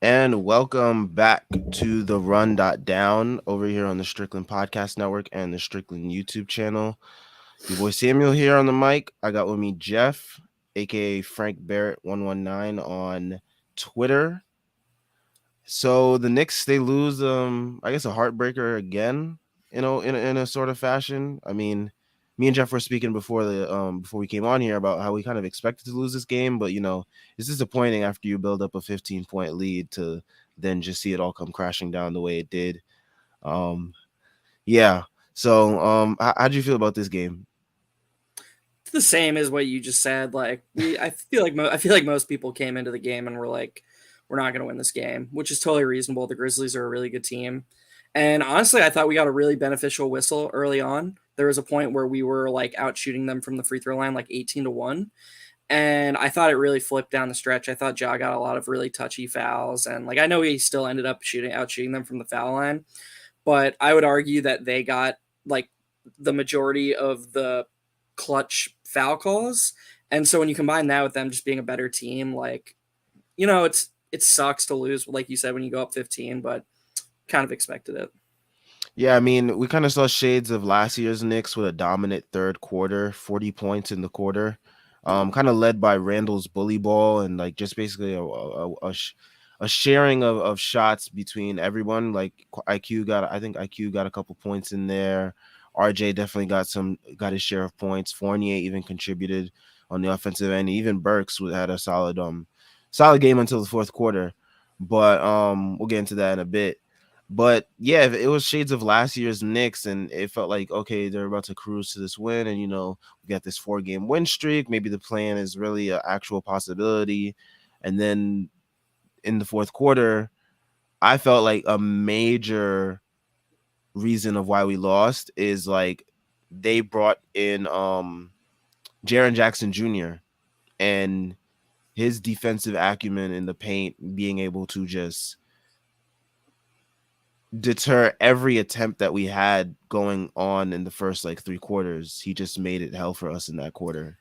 And welcome back to the Run.down over here on the Strickland Podcast Network and the Strickland YouTube channel. Your boy Samuel here on the mic. I got with me Geoff, aka Frank Barrett 119 on Twitter. So the Knicks, they lose I guess a heartbreaker again, in a sort of fashion. I mean, me and Geoff were speaking before we came on here about how we kind of expected to lose this game, but it's disappointing after you build up a 15-point lead to then just see it all come crashing down the way it did. Yeah. So how'd you feel about this game? It's the same as what you just said. I feel like most people came into the game and were like, "We're not going to win this game," which is totally reasonable. The Grizzlies are a really good team, and honestly, I thought we got a really beneficial whistle early on. There was a point where we were like out shooting them from the free throw line, like 18-1, and I thought it really flipped down the stretch. I thought Ja got a lot of really touchy fouls, and like I know he still ended up shooting them from the foul line, but I would argue that they got like the majority of the clutch foul calls. And so when you combine that with them just being a better team, it sucks to lose, like you said, when you go up 15, but kind of expected it. Yeah, I mean, we kind of saw shades of last year's Knicks with a dominant third quarter, 40 points in the quarter, kind of led by Randall's bully ball and like just basically a sharing of shots between everyone. Like I think IQ got a couple points in there. RJ definitely got his share of points. Fournier even contributed on the offensive end. Even Burks had a solid game until the fourth quarter. But we'll get into that in a bit. But yeah, it was shades of last year's Knicks, and it felt like, okay, they're about to cruise to this win, and we got this 4-game win streak. Maybe the plan is really an actual possibility. And then in the fourth quarter, I felt like a major reason of why we lost is like they brought in Jaren Jackson Jr. and his defensive acumen in the paint, being able to just deter every attempt that we had going on in the first like three quarters. He just made it hell for us in that quarter.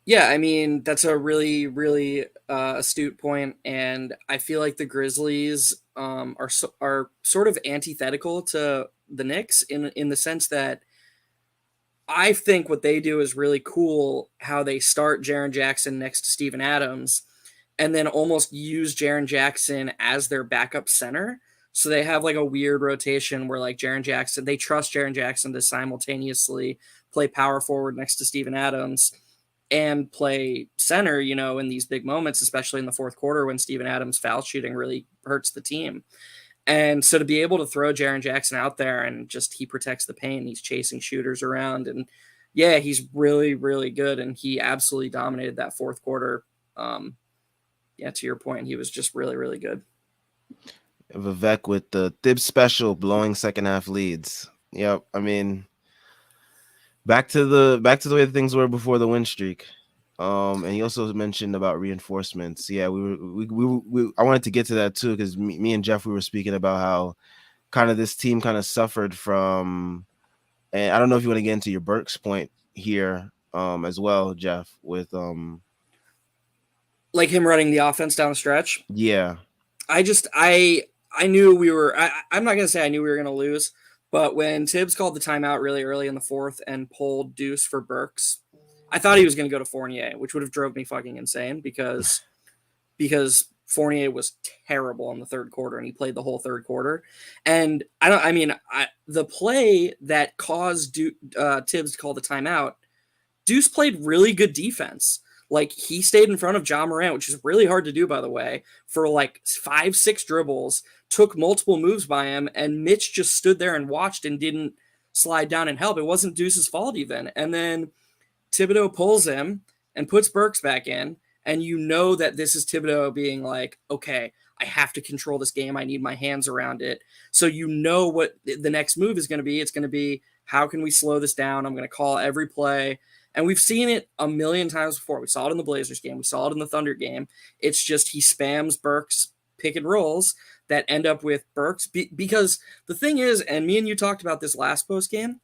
Yeah, I mean, that's a really, really astute point, and I feel like the Grizzlies are sort of antithetical to the Knicks in the sense that I think what they do is really cool. How they start Jaren Jackson next to Steven Adams, and then almost use Jaren Jackson as their backup center. So they have like a weird rotation where like they trust Jaren Jackson to simultaneously play power forward next to Steven Adams and play center, in these big moments, especially in the fourth quarter when Steven Adams foul shooting really hurts the team. And so to be able to throw Jaren Jackson out there and just he protects the paint, he's chasing shooters around, and yeah, he's really, really good, and he absolutely dominated that fourth quarter. Yeah, to your point, he was just really, really good. Vivek with the Thib special blowing second half leads. Yep. I mean, back to the way things were before the win streak. And he also mentioned about reinforcements. Yeah, I wanted to get to that too because me and Geoff, we were speaking about how kind of this team kind of suffered from, and I don't know if you want to get into your Burks point here as well, Geoff, with like him running the offense down the stretch. yeah. I knew we were. I'm not gonna say I knew we were gonna lose, but when Tibbs called the timeout really early in the fourth and pulled Deuce for Burks, I thought he was gonna go to Fournier, which would have drove me fucking insane because Fournier was terrible in the third quarter and he played the whole third quarter. And the play that caused Tibbs to call the timeout, Deuce played really good defense. Like he stayed in front of John Morant, which is really hard to do, by the way, for like 5-6 dribbles, took multiple moves by him, and Mitch just stood there and watched and didn't slide down and help. It wasn't Deuce's fault even. And then Thibodeau pulls him and puts Burks back in, and you know that this is Thibodeau being like, okay, I have to control this game. I need my hands around it. So you know what the next move is going to be. It's going to be, how can we slow this down? I'm going to call every play. And we've seen it a million times before. We saw it in the Blazers game. We saw it in the Thunder game. It's just he spams Burks pick and rolls that end up with Burks. Because the thing is, and me and you talked about this last post game,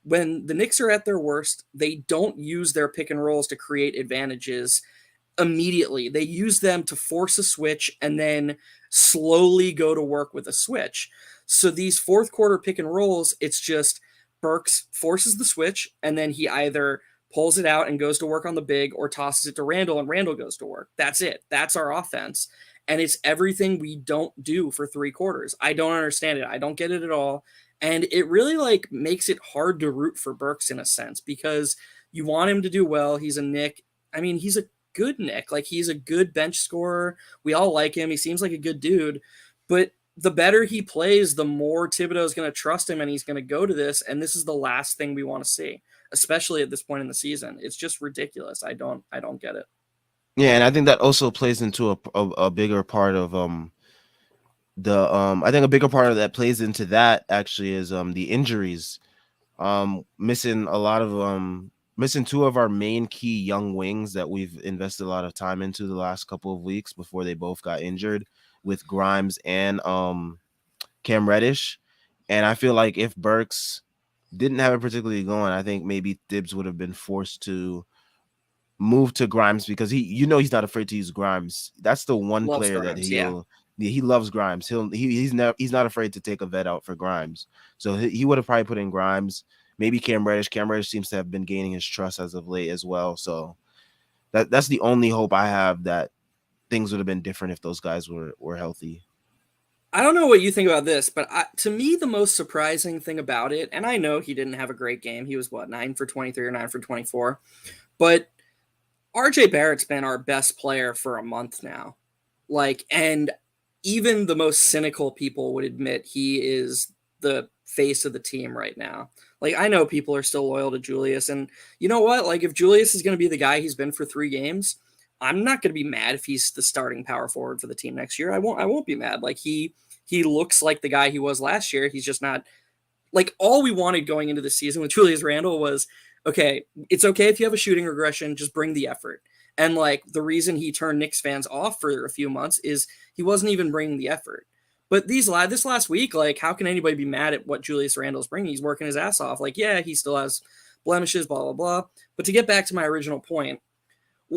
when the Knicks are at their worst, they don't use their pick and rolls to create advantages immediately. They use them to force a switch and then slowly go to work with a switch. So these fourth quarter pick and rolls, it's just Burks forces the switch and then he either pulls it out and goes to work on the big or tosses it to Randall and Randall goes to work. That's it. That's our offense. And it's everything we don't do for 3 quarters. I don't understand it. I don't get it at all. And it really like makes it hard to root for Burks in a sense because you want him to do well. He's a Nick. I mean, he's a good Nick. Like he's a good bench scorer. We all like him. He seems like a good dude. But the better he plays, the more Thibodeau is going to trust him and he's going to go to this. And this is the last thing we want to see, especially at this point in the season. It's just ridiculous. I don't get it. Yeah, and I think that also plays into a bigger part of I think a bigger part of that plays into that actually is the injuries. Missing a lot of missing two of our main key young wings that we've invested a lot of time into the last couple of weeks before they both got injured with Grimes and Cam Reddish. And I feel like if Burks didn't have it particularly going, I think maybe Thibs would have been forced to move to Grimes because he's not afraid to use Grimes. That's the one Loves player that Grimes, yeah. he loves Grimes. He's not afraid to take a vet out for Grimes. So he would have probably put in Grimes, maybe Cam Reddish. Cam Reddish seems to have been gaining his trust as of late as well. So that's the only hope I have that things would have been different if those guys were healthy. I don't know what you think about this, but to me, the most surprising thing about it, and I know he didn't have a great game. He was 9 for 23 or 9 for 24, but RJ Barrett's been our best player for a month now. Like, and even the most cynical people would admit he is the face of the team right now. Like, I know people are still loyal to Julius, and you know what? Like, if Julius is going to be the guy he's been for 3 games, I'm not going to be mad if he's the starting power forward for the team next year. I won't be mad. Like, he looks like the guy he was last year. He's just not like all we wanted going into the season with Julius Randle was, okay, it's okay if you have a shooting regression, just bring the effort. And like the reason he turned Knicks fans off for a few months is he wasn't even bringing the effort. But this last week, like, how can anybody be mad at what Julius Randle's bringing? He's working his ass off. Like, yeah, he still has blemishes, blah, blah, blah. But to get back to my original point,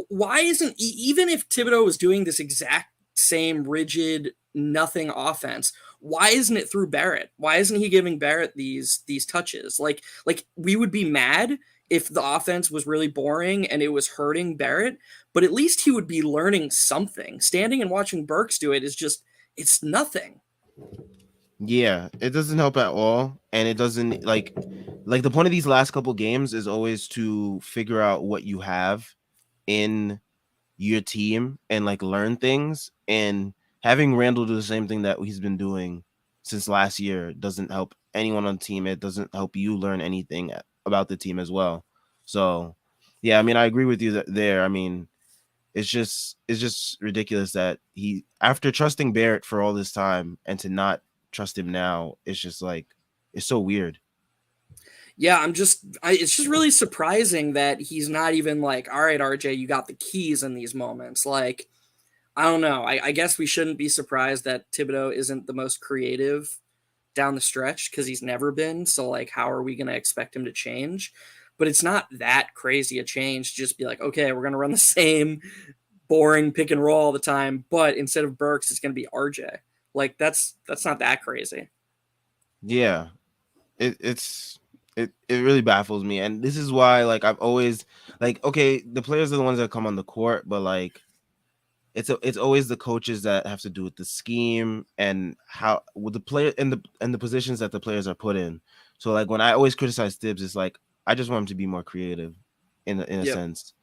why isn't, even if Thibodeau was doing this exact same rigid nothing offense, why isn't it through Barrett? Why isn't he giving Barrett these touches? Like we would be mad if the offense was really boring and it was hurting Barrett, but at least he would be learning something. Standing and watching Burks do it is just, it's nothing. Yeah, it doesn't help at all, and it doesn't like the point of these last couple games is always to figure out what you have in your team and like learn things, and having Randall do the same thing that he's been doing since last year doesn't help anyone on the team. It doesn't help you learn anything about the team as well. So yeah, I mean, I agree with you there. I mean, it's just ridiculous that he, after trusting Barrett for all this time and to not trust him now, it's just like, it's so weird. Yeah, it's just really surprising that he's not even like, all right, RJ, you got the keys in these moments. Like, I don't know. I guess we shouldn't be surprised that Thibodeau isn't the most creative down the stretch because he's never been. So, like, how are we going to expect him to change? But it's not that crazy a change. Just be like, okay, we're going to run the same boring pick and roll all the time, but instead of Burks, it's going to be RJ. Like, that's not that crazy. Yeah, it really baffles me, and this is why, like, I've always, like, okay, the players are the ones that come on the court, but like it's always the coaches that have to do with the scheme and how with the player and the positions that the players are put in. So like when I always criticize Thibs, it's like I just want him to be more creative in a Yep. sense,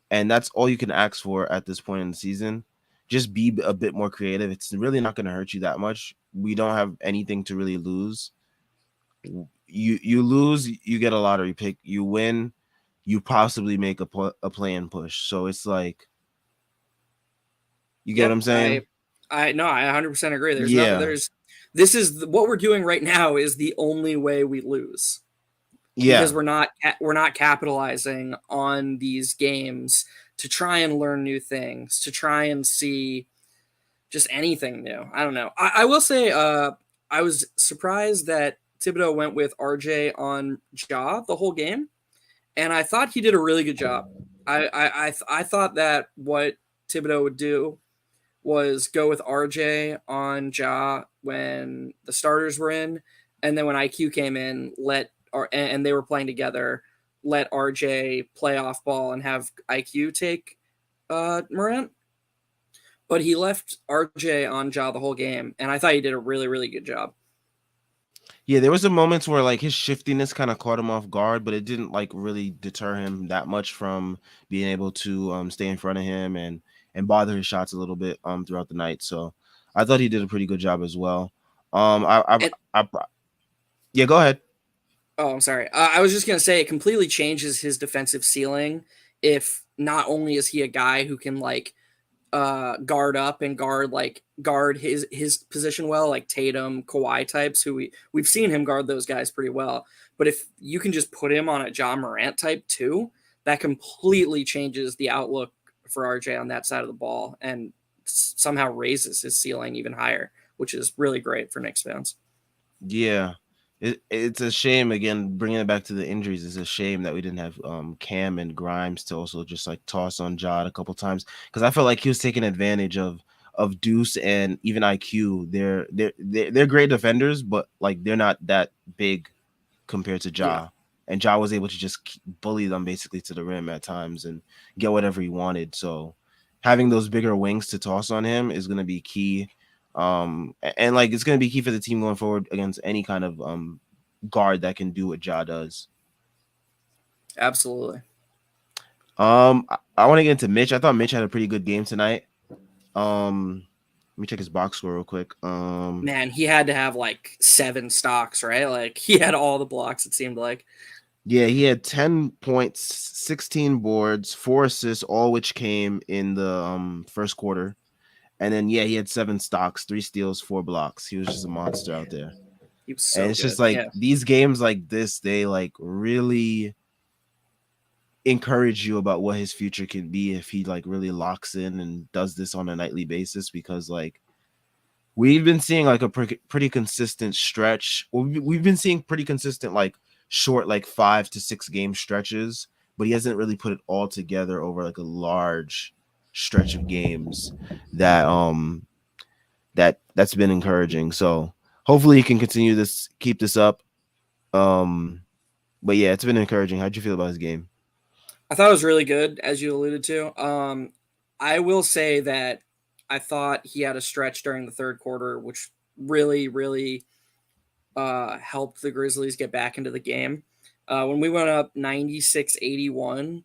and that's all you can ask for at this point in the season. Just be a bit more creative. It's really not going to hurt you that much. We don't have anything to really lose. You lose, you get a lottery pick. You win, you possibly make a play and push. So it's like, you get what Yep. I'm saying? I no, I 100% agree. Yeah, This is what we're doing right now is the only way we lose because yeah, we're not capitalizing on these games to try and learn new things, to try and see just anything new. I don't know. I will say I was surprised that Thibodeau went with RJ on Ja the whole game, and I thought he did a really good job. I thought that what Thibodeau would do was go with RJ on Ja when the starters were in, and then when IQ came in, and they were playing together, let RJ play off ball and have IQ take Morant. But he left RJ on Ja the whole game, and I thought he did a really, really good job. Yeah, there was some moments where like his shiftiness kind of caught him off guard, but it didn't like really deter him that much from being able to stay in front of him and bother his shots a little bit throughout the night. So I thought he did a pretty good job as well. And Yeah, go ahead. oh, I'm sorry. I was just gonna say it completely changes his defensive ceiling if not only is he a guy who can like guard up and guard his position well, like Tatum, Kawhi types, who we've seen him guard those guys pretty well. But if you can just put him on a Ja Morant type too, that completely changes the outlook for RJ on that side of the ball and somehow raises his ceiling even higher, which is really great for Knicks fans. Yeah. It's a shame again bringing it back to the injuries. It's a shame that we didn't have Cam and Grimes to also just like toss on Ja a couple times because I felt like he was taking advantage of Deuce and even IQ. They're great defenders, but like they're not that big compared to Yeah, Ja. And Ja was able to just bully them basically to the rim at times and get whatever he wanted. So having those bigger wings to toss on him is going to be key. And like it's going to be key for the team going forward against any kind of guard that can do what Ja does. absolutely. I want to get into Mitch. I thought Mitch had a pretty good game tonight. Let me check his box score real quick. Man, he had to have like 7 stocks, right? Like he had all the blocks, it seemed like. Yeah, he had 10 points, 16 boards, 4 assists, all which came in the first quarter. And then yeah, he had 7 stocks, 3 steals, 4 blocks. He was just a monster out there. He was And so it's just good. like Yeah. these games like this, they like really encourage you about what his future can be if he like really locks in and does this on a nightly basis because like we've been seeing like a pretty consistent stretch. We've been seeing pretty consistent like short like 5 to 6 game stretches, but he hasn't really put it all together over like a large stretch of games that that's been encouraging. So hopefully he can continue this, keep this up. But yeah, it's been encouraging. How'd you feel about his game? I thought it was really good, as you alluded to. I will say that I thought he had a stretch during the third quarter, which really, really helped the Grizzlies get back into the game. When we went up 96-81,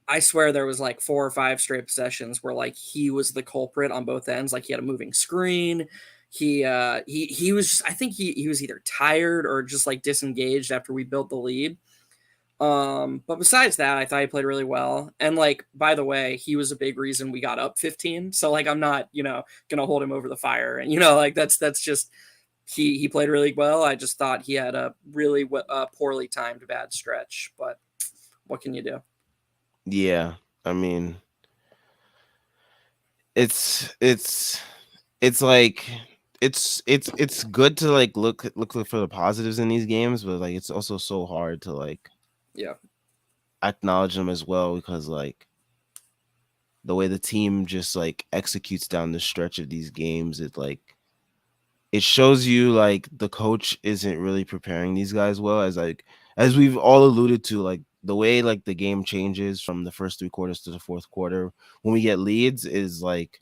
I swear there was like 4 or 5 straight possessions where like he was the culprit on both ends. Like he had a moving screen. He was just, I think he was either tired or just like disengaged after we built the lead. But besides that, I thought he played really well. And like, by the way, he was a big reason we got up 15. So like, I'm not, gonna hold him over the fire. And like that's just he played really well. I just thought he had a really poorly timed bad stretch. But what can you do? Yeah, I mean, it's it's it's like it's good to like look for the positives in these games, but like it's also so hard to like Yeah. acknowledge them as well because like the way the team just like executes down the stretch of these games, it shows you like the coach isn't really preparing these guys well as we've all alluded to, like the way like the game changes from the first 3 quarters to the fourth quarter when we get leads is like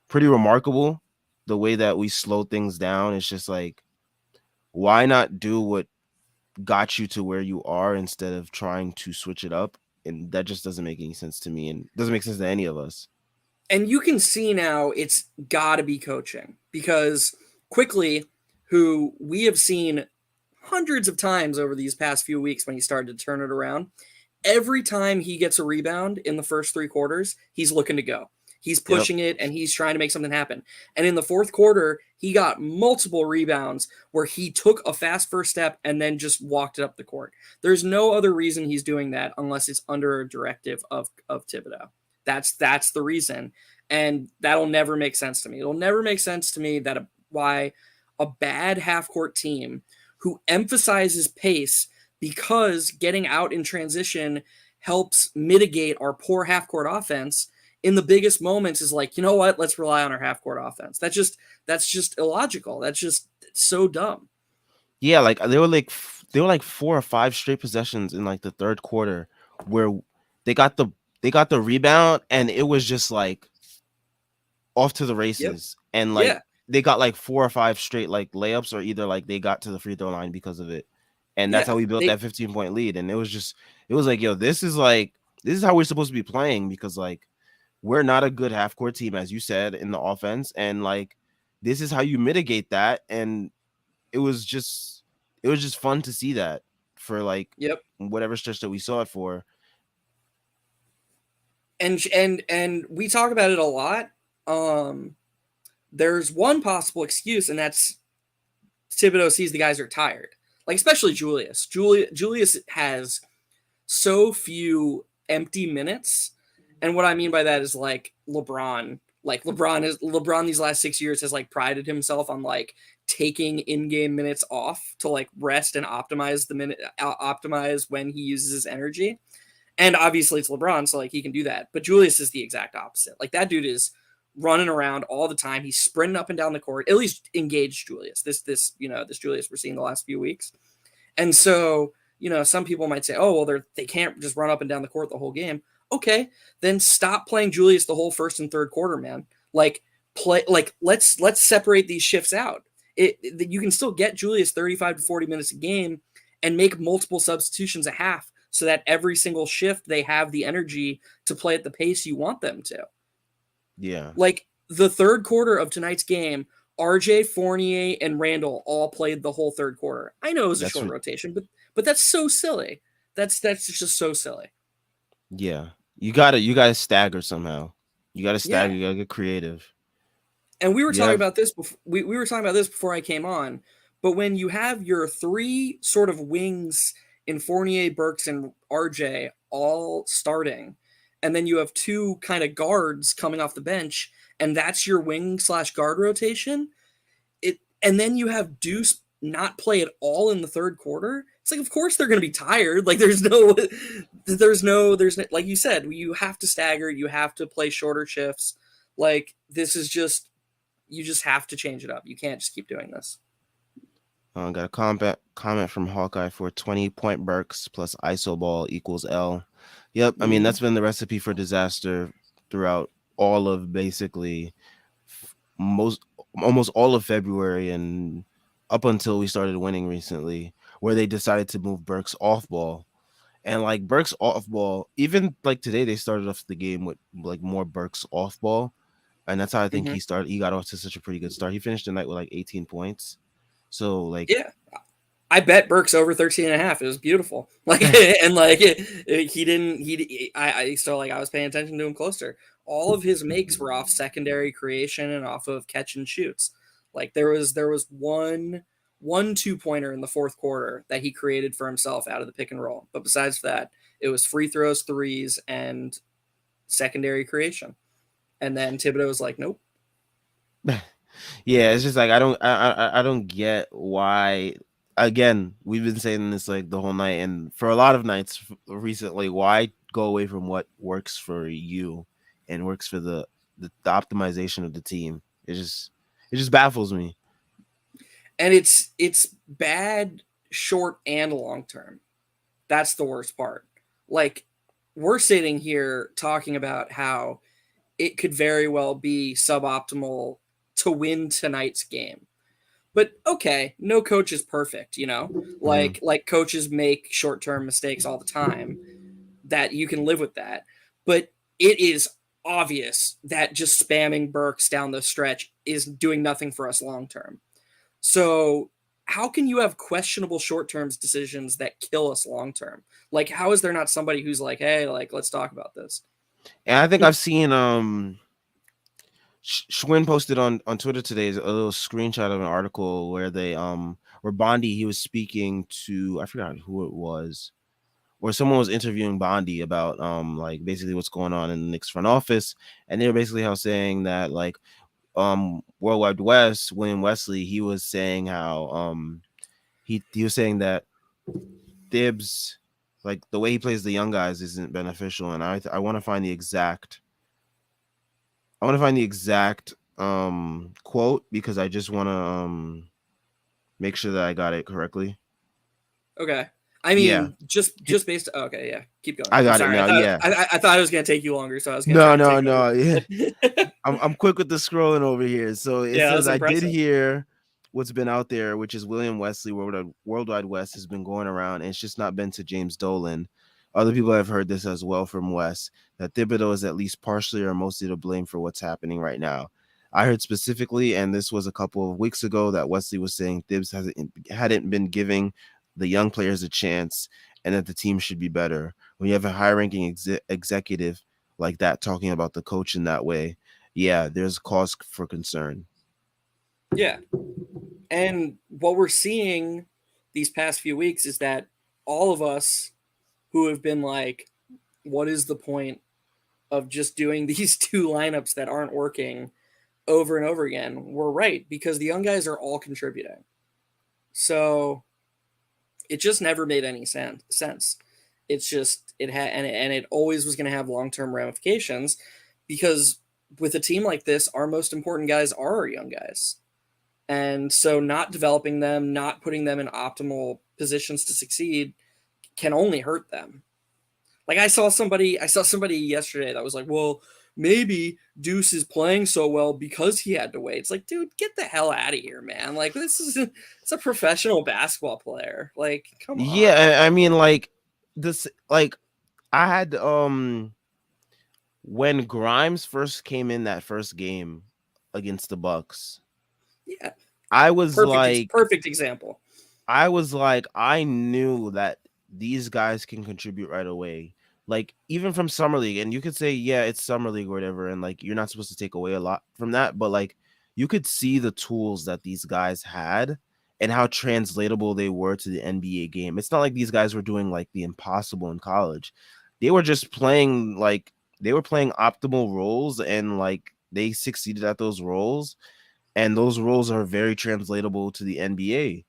pretty remarkable. The way that we slow things down, it's just like why not do what got you to where you are instead of trying to switch it up? And that just doesn't make any sense to me and doesn't make sense to any of us. And you can see now it's got to be coaching because quickly, who we have seen hundreds of times over these past few weeks when he started to turn it around, every time he gets a rebound in the first 3 quarters, he's looking to go. He's Yep. pushing it and he's trying to make something happen. And in the fourth quarter, he got multiple rebounds where he took a fast first step and then just walked it up the court. There's no other reason he's doing that unless it's under a directive of Thibodeau. That's the reason. And that'll never make sense to me. It'll never make sense to me that why a bad half court team who emphasizes pace because getting out in transition helps mitigate our poor half court offense in the biggest moments is like, you know what? Let's rely on our half court offense. That's just illogical. That's just so dumb. Yeah, like they were like 4 or 5 straight possessions in like the third quarter where they got the they got the rebound and it was just like off to the Yep. races, and like Yeah. they got like 4 or 5 straight like layups, or either like they got to the free throw line because of it, and that's Yeah. how we built They that 15-point lead. And it was like, yo, this is how we're supposed to be playing, because like we're not a good half court team, as you said, in the offense, and like this is how you mitigate that. And it was just it was just fun to see that for like yep. whatever stretch that we saw it for. And we talk about it a lot. Um there's one possible excuse, and that's Thibodeau sees the guys are tired. Like especially Julius. Julius has so few empty minutes. And what I mean by that is like LeBron. Like LeBron these last 6 years has like prided himself on like taking in-game minutes off to like rest and optimize when he uses his energy. And obviously it's LeBron, so like he can do that. But Julius is the exact opposite. Like that dude is running around all the time. He's sprinting up and down the court. At least engaged Julius. This Julius we're seeing the last few weeks. And so, some people might say, "Oh, well, they can't just run up and down the court the whole game." Okay, then stop playing Julius the whole first and third quarter, man. Like let's separate these shifts out. You can still get Julius 35 to 40 minutes a game and make multiple substitutions a half so that every single shift they have the energy to play at the pace you want them to. Yeah, Like the third quarter of tonight's game, RJ, Fournier, and Randall all played the whole third quarter. I know it was a that's short what rotation, but that's so silly. That's just so silly. yeah, you gotta stagger somehow. You gotta Yeah. stagger, you gotta get creative. And we were You talking have about this before we were talking about this before I came on. But when you have your three sort of wings in Fournier, Burks, and RJ all starting, and then you have two kind of guards coming off the bench, and that's your wing slash guard rotation, and then you have Deuce not play at all in the third quarter. It's like, of course they're going to be tired. Like there's no, like you said, you have to stagger, you have to play shorter shifts. Like this is just, you just have to change it up. You can't just keep doing this. got a comment from Hawkeye for 20-point Burks plus ISO ball equals L. Yep, I mean Mm-hmm. that's been the recipe for disaster throughout all of basically most almost all of February and up until we started winning recently, where they decided to move Burks off ball. And like Burks off ball, even like today they started off the game with like more Burks off ball. And that's how I think Mm-hmm. he got off to such a pretty good start. He finished the night with like 18 points. So like Yeah. I bet Burks over 13 and a half. It was beautiful. Like, and like he didn't, I so like I was paying attention to him closer. All of his makes were off secondary creation and off of catch and shoots. Like there was one 2-pointer in the fourth quarter that he created for himself out of the pick and roll. But besides that, it was free throws, threes, and secondary creation. And then Thibodeau was like, nope. yeah, it's just like I don't get why. Again, we've been saying this like the whole night, and for a lot of nights recently, why go away from what works for you and works for the optimization of the team? It just baffles me. And it's bad short and long term. That's the worst part. Like we're sitting here talking about how it could very well be suboptimal to win tonight's game. But okay, no coach is perfect, you know? Hmm. Like coaches make short-term mistakes all the time, that you can live with that. But it is obvious that just spamming Burks down the stretch is doing nothing for us long term. So how can you have questionable short term decisions that kill us long term? Like, how is there not somebody who's like, hey, like, let's talk about this? And I think I've seen Schwinn posted on Twitter today a little screenshot of an article where where Bondi, he was speaking to, I forgot who it was, where someone was interviewing Bondi about like basically what's going on in the Knicks front office, and they were basically saying that like Worldwide West, William Wesley, he was saying how he was saying that Thibs, like the way he plays the young guys isn't beneficial. And I want to find the exact I want to find the exact quote because I just want to make sure that I got it correctly. Okay. I Yeah, mean, just based. Oh, okay, yeah. Keep going. I I'm got it sorry. I now. thought Yeah. I thought it was gonna take you longer, so I was gonna No, try and no, take no. Yeah. over. I'm quick with the scrolling over here. So it Yeah, says that's I did impressive. hear what's been out there, which is William Wesley, Worldwide West has been going around, and it's just not been to James Dolan. Other people have heard this as well from West, that Thibodeau is at least partially or mostly to blame for what's happening right now. I heard specifically, and this was a couple of weeks ago, that Wesley was saying Thibs hadn't been giving the young players a chance, and that the team should be better. When you have a high-ranking executive like that talking about the coach in that way, yeah, there's cause for concern. Yeah. And what we're seeing these past few weeks is that all of us who have been like, what is the point of just doing these two lineups that aren't working over and over again? We're right, because the young guys are all contributing. So it just never made any sense. It's just it had and it always was going to have long-term ramifications because with a team like this, our most important guys are our young guys. And so not developing them, not putting them in optimal positions to succeed can only hurt them. Like I saw somebody yesterday that was like, "Well, maybe Deuce is playing so well because he had to wait." It's like, dude, get the hell out of here, man. Like it's a professional basketball player. Like, come on. Yeah, I mean, like this, like I had when Grimes first came in that first game against the Bucks, Yeah. I was like, Perfect example. I knew that these guys can contribute right away. Like even from summer league, and you could say, yeah, it's summer league or whatever, and like you're not supposed to take away a lot from that, but like you could see the tools that these guys had and how translatable they were to the NBA game. It's not like these guys were doing like the impossible in college. They were just playing like they were playing optimal roles and like they succeeded at those roles, and those roles are very translatable to the NBA.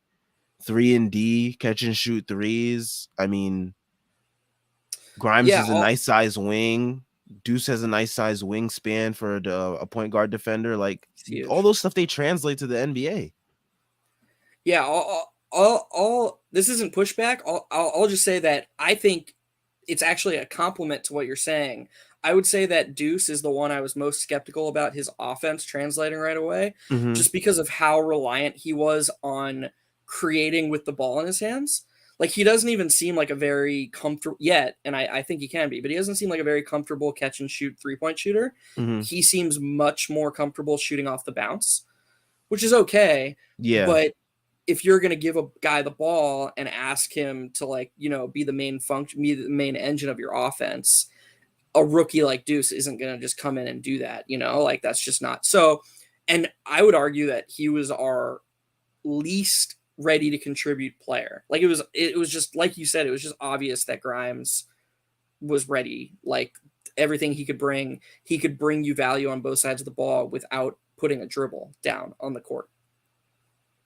3 and D, catch and shoot threes. I mean, Grimes Yeah, is a nice size wing. Deuce has a nice size wingspan for a point guard defender. Like it's all huge. those stuff they translate to the NBA. Yeah, all this isn't pushback. I'll just say that I think it's actually a compliment to what you're saying. I would say that Deuce is the one I was most skeptical about his offense translating right away, Mm-hmm. just because of how reliant he was on creating with the ball in his hands. Like he doesn't even seem like a very comfortable yet, and I think he can be, but he doesn't seem like a very comfortable catch and shoot 3-point shooter. Mm-hmm. He seems much more comfortable shooting off the bounce, which is okay. Yeah. But if you're going to give a guy the ball and ask him to like, be the main function, be the main engine of your offense, a rookie like Deuce isn't going to just come in and do that, like that's just not so. And I would argue that he was our least ready to contribute player. Like it was just like you said, it was just obvious that Grimes was ready. Like everything he could bring you value on both sides of the ball without putting a dribble down on the court.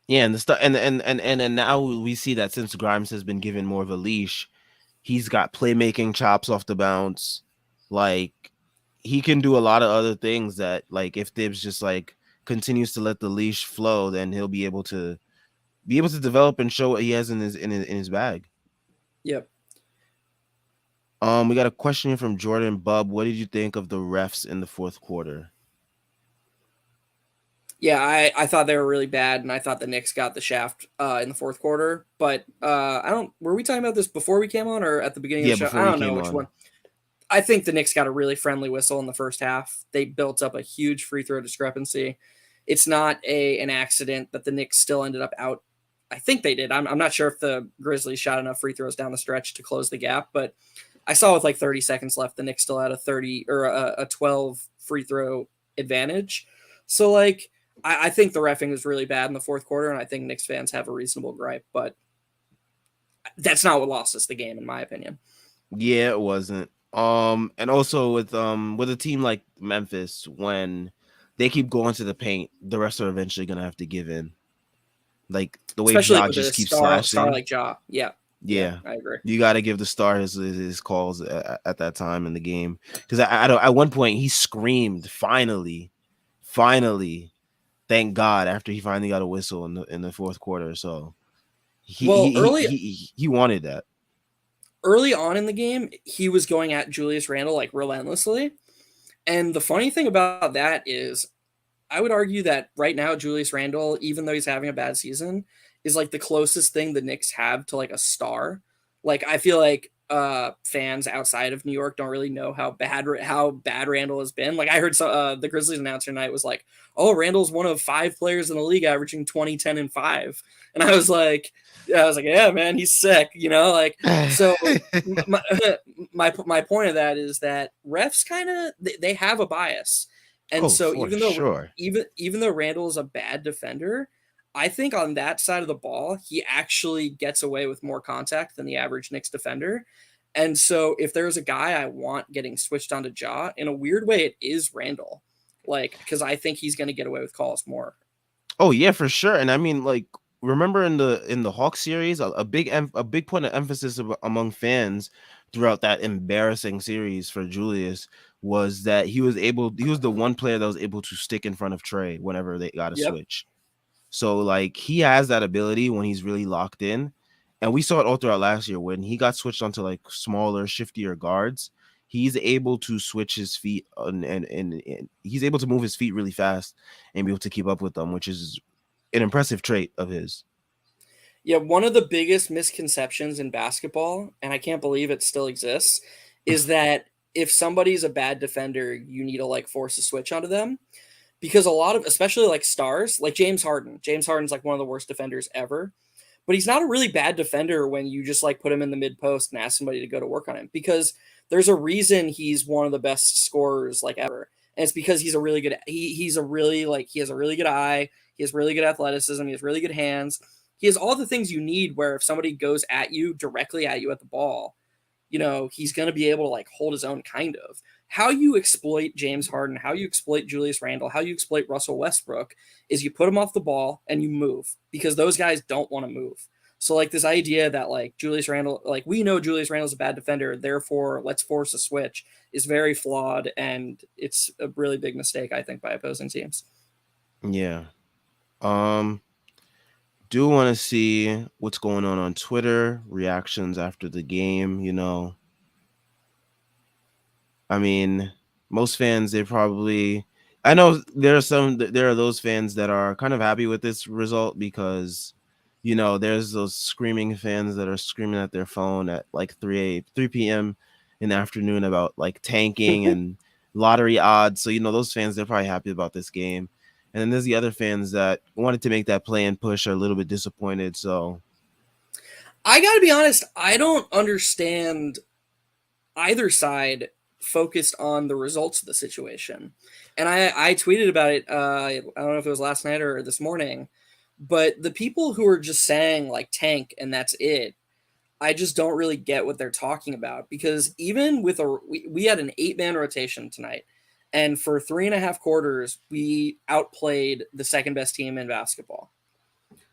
Yeah, and the stuff and now we see that since Grimes has been given more of a leash, he's got playmaking chops off the bounce. Like he can do a lot of other things that like if Thibs just like continues to let the leash flow, then he'll be able to develop and show what he has in his bag. Yep. We got a question here from Jordan Bub. What did you think of the refs in the fourth quarter? Yeah, I thought they were really bad, and I thought the Knicks got the shaft in the fourth quarter. But I don't. Were we talking about this before we came on, or at the beginning of Yeah, the show? before I we don't know came which on. one. I think the Knicks got a really friendly whistle in the first half. They built up a huge free throw discrepancy. It's not an accident that the Knicks still ended up out. I think they did. I'm not sure if the Grizzlies shot enough free throws down the stretch to close the gap, but I saw with like 30 seconds left, the Knicks still had a 30 or a 12 free throw advantage. So like I think the reffing was really bad in the fourth quarter, and I think Knicks fans have a reasonable gripe, but that's not what lost us the game, in my opinion. Yeah, it wasn't. And also with a team like Memphis, when they keep going to the paint, the refs are eventually gonna have to give in. Like the way Especially Ja with a just keeps star slashing. like Ja. Yeah. Yeah, Yeah, I agree. you got to give the star his calls at that time in the game because I don't, at one point he screamed, finally, thank God, after he finally got a whistle in the fourth quarter. So Well, he wanted that. early on in the game, he was going at Julius Randle like relentlessly. And the funny thing about that is I would argue that right now Julius Randle, even though he's having a bad season, is like the closest thing the Knicks have to like a star. Like I feel like fans outside of New York don't really know how bad Randle has been. Like I heard the Grizzlies announcer tonight was like, "Oh, Randle's one of 5 players in the league averaging 20, 10, and 5." And I was like, "Yeah, man, he's sick," you know, like so my my point of that is that refs kind of they have a bias. And Oh, so for sure. even though Randall is a bad defender, I think on that side of the ball, he actually gets away with more contact than the average Knicks defender. And so if there's a guy I want getting switched onto Ja, in a weird way, it is Randall. Like, because I think he's going to get away with calls more. Oh yeah, for sure. And I mean, like, remember in the Hawk series, a big point of emphasis among fans throughout that embarrassing series for Julius was that he was the one player that was able to stick in front of Trey whenever they got a Yep. switch. So like he has that ability when he's really locked in. And we saw it all throughout last year when he got switched onto like smaller, shiftier guards. He's able to switch his feet and he's able to move his feet really fast and be able to keep up with them, which is an impressive trait of his. Yeah, one of the biggest misconceptions in basketball, and I can't believe it still exists, is that if somebody's a bad defender, you need to like force a switch onto them. Because a lot of, especially like stars, like James Harden's like one of the worst defenders ever, but he's not a really bad defender when you just like put him in the mid post and ask somebody to go to work on him, because there's a reason he's one of the best scorers like ever. And it's because he's a really good, he's a really like, he has a really good eye. He has really good athleticism. He has really good hands. He has all the things you need where if somebody goes at you directly at you at the ball, you know, he's going to be able to like hold his own kind of. How you exploit James Harden, how you exploit Julius Randle, how you exploit Russell Westbrook is you put him off the ball and you move, because those guys don't want to move. So like this idea that like Julius Randle, like we know Julius Randle's a bad defender, therefore let's force a switch, is very flawed, and it's a really big mistake I think by opposing teams. Yeah. Um do want to see what's going on Twitter, reactions after the game, you know. I mean, most fans they probably I know there are those fans that are kind of happy with this result because you know, there's those screaming fans that are screaming at their phone at like 3 p.m. in the afternoon about like tanking and lottery odds. So, you know, those fans they're probably happy about this game. And then there's the other fans that wanted to make that play and push are a little bit disappointed. So, I got to be honest, I don't understand either side focused on the results of the situation. And I tweeted about it. I don't know if it was last night or this morning, but the people who are just saying like tank and that's it, I just don't really get what they're talking about, because even with we had an 8-man rotation tonight. And for 3.5 quarters, we outplayed the second best team in basketball.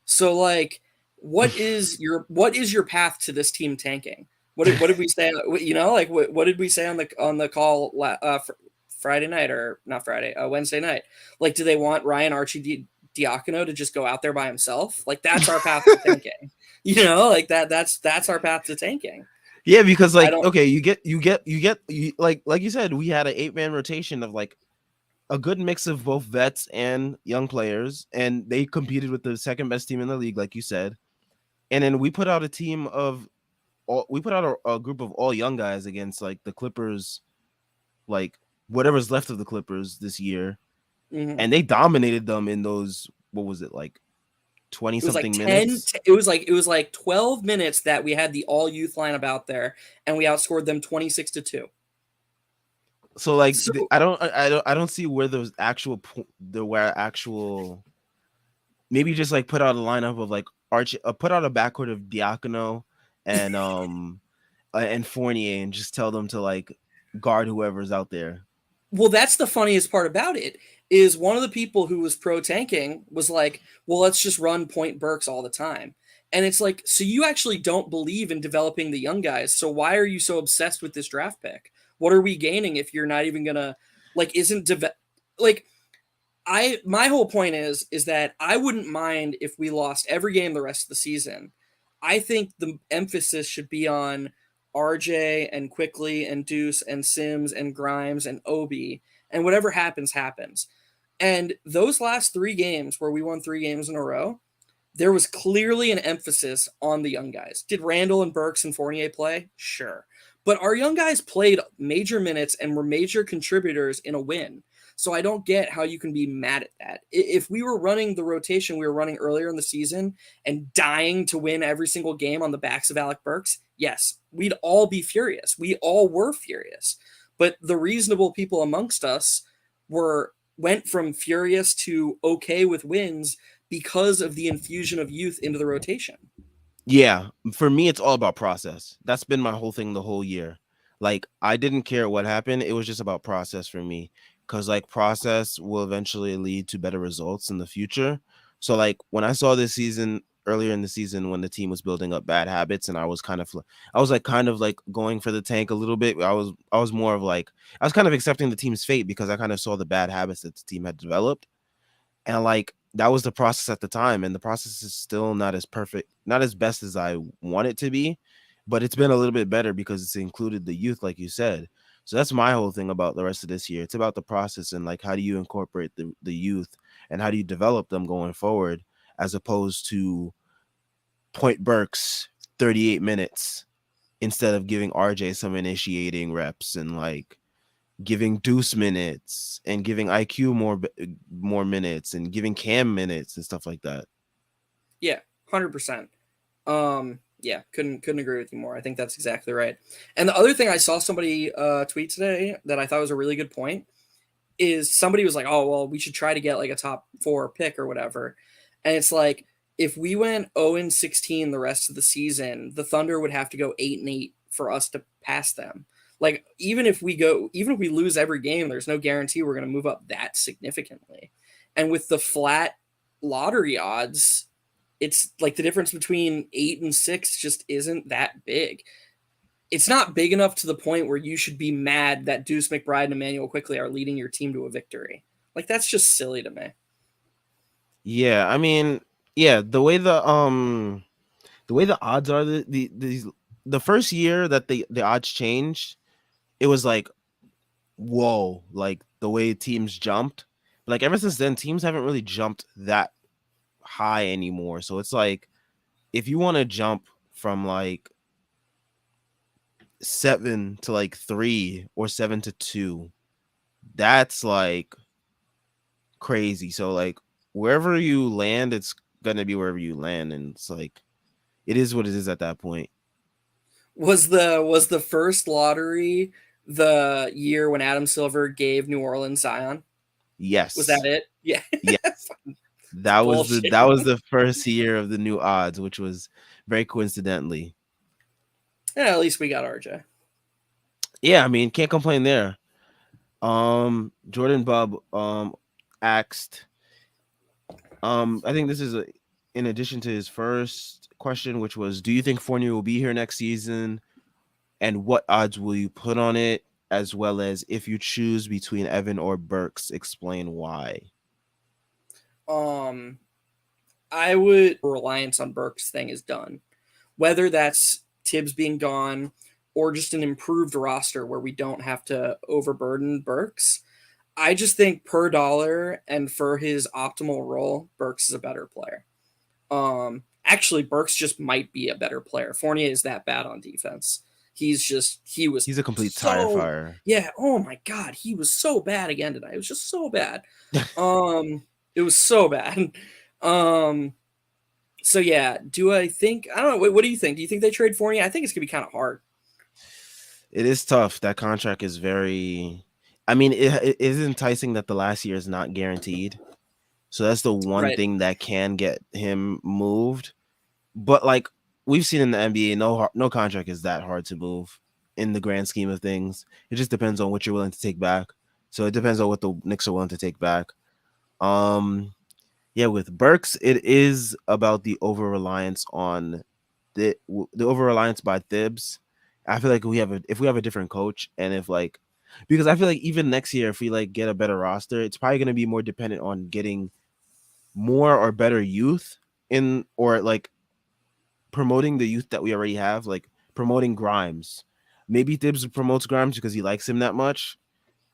So like, what is your path to this team tanking? What did we say? You know, like what did we say on the call Friday night, or not Friday, Wednesday night? Like, do they want Ryan Diacono to just go out there by himself? Like that's our path to tanking. You know, like that's our path to tanking. yeah, because I like don't. okay, you like you said, we had an 8-man rotation of like a good mix of both vets and young players, and they competed with the second best team in the league, like you said. And then we put out a team of we put out a group of all young guys against like the Clippers, like whatever's left of the Clippers this year, Mhm. and they dominated them in those what was it like 20 It was like something minutes. it was like 12 minutes that we had the all youth lineup out there, and we outscored them 26-2. So like So I don't see where those where actual maybe just like put out a lineup of like Arch put out a backcourt of Diacono and Fournier and just tell them to like guard whoever's out there. well, that's the funniest part about it, is one of the people who was pro tanking was like, well, let's just run Point Burks all the time. And it's like, so you actually don't believe in developing the young guys. So why are you so obsessed with this draft pick? What are we gaining if you're not even gonna like isn't like my whole point is that I wouldn't mind if we lost every game the rest of the season. I think the emphasis should be on RJ and Quickly and Deuce and Sims and Grimes and Obi, and whatever happens happens. And those last 3 games where we won 3 games in a row, there was clearly an emphasis on the young guys. Did Randall and Burks and Fournier play? Sure. But our young guys played major minutes and were major contributors in a win. So I don't get how you can be mad at that. If we were running the rotation we were running earlier in the season and dying to win every single game on the backs of Alec Burks, yes, we'd all be furious. We all were furious. But the reasonable people amongst us went from furious to okay with wins because of the infusion of youth into the rotation. Yeah, for me, it's all about process. That's been my whole thing the whole year. Like, I didn't care what happened. It was just about process for me. Because, like, process will eventually lead to better results in the future. So, like, when I saw this season, earlier in the season, when the team was building up bad habits and I was kind of like going for the tank a little bit. I was more of like, I was kind of accepting the team's fate because I kind of saw the bad habits that the team had developed. And like that was the process at the time, and the process is still not as perfect, not as best as I want it to be, but it's been a little bit better because it's included the youth, like you said. So that's my whole thing about the rest of this year. It's about the process and like how do you incorporate the youth and how do you develop them going forward, as opposed to Point Burks 38 minutes instead of giving RJ some initiating reps and like giving Deuce minutes and giving IQ more minutes and giving Cam minutes and stuff like that. Yeah, 100%. Yeah, couldn't agree with you more. I think that's exactly right. And the other thing I saw somebody tweet today that I thought was a really good point is somebody was like, "Oh, well, we should try to get like a top 4 pick or whatever." And it's like if we went 0-16 the rest of the season, the Thunder would have to go 8-8 for us to pass them. Like even if we lose every game, there's no guarantee we're going to move up that significantly. And with the flat lottery odds, it's like the difference between 8 and 6 just isn't that big. It's not big enough to the point where you should be mad that Deuce McBride and Emmanuel Quickly are leading your team to a victory. Like that's just silly to me. Yeah, I mean, yeah, the way the odds are, the first year that the odds changed, it was like whoa, like the way teams jumped. But like ever since then, teams haven't really jumped that high anymore. So it's like if you want to jump from like 7 to like 3 or 7 to 2, that's like crazy. So like wherever you land, it's gonna be wherever you land, and it's like it is what it is at that point. Was the first lottery the year when Adam Silver gave New Orleans Zion? Was that Yes. it? Yeah. Yes. It's bullshit. That was the first year of the new odds, which was very coincidentally. Yeah, at least we got RJ. Yeah, I mean, can't complain there. Jordan Bub asked, I think this is in addition to his first question, which was, do you think Fournier will be here next season? And what odds will you put on it? As well as if you choose between Evan or Burks, explain why. Um, I would reliance on Burks thing is done. Whether that's Tibbs being gone or just an improved roster where we don't have to overburden Burks. I just think per dollar and for his optimal role, Burks is a better player. Actually, Burks just might be a better player. Fournier is that bad on defense. He was He's a complete tire so fire. yeah. Oh my god, he was so bad again tonight. It was just so bad. Um, it was so bad. Um, so yeah, do I think I don't know. What do you think? Do you think they trade Fournier? I think it's gonna be kind of hard. It is tough. That contract is very. I mean, it is enticing that the last year is not guaranteed. So that's the one Right. thing that can get him moved. But like we've seen in the NBA, no contract is that hard to move in the grand scheme of things. It just depends on what you're willing to take back. So it depends on what the Knicks are willing to take back. Um, Yeah, with Burks, it is about the over reliance on the over reliance by Thibs. I feel like if we have a different coach, and if like, because I feel like even next year if we like get a better roster, it's probably going to be more dependent on getting more or better youth in, or like promoting the youth that we already have, like promoting Grimes. Maybe Thibs promotes Grimes because he likes him that much.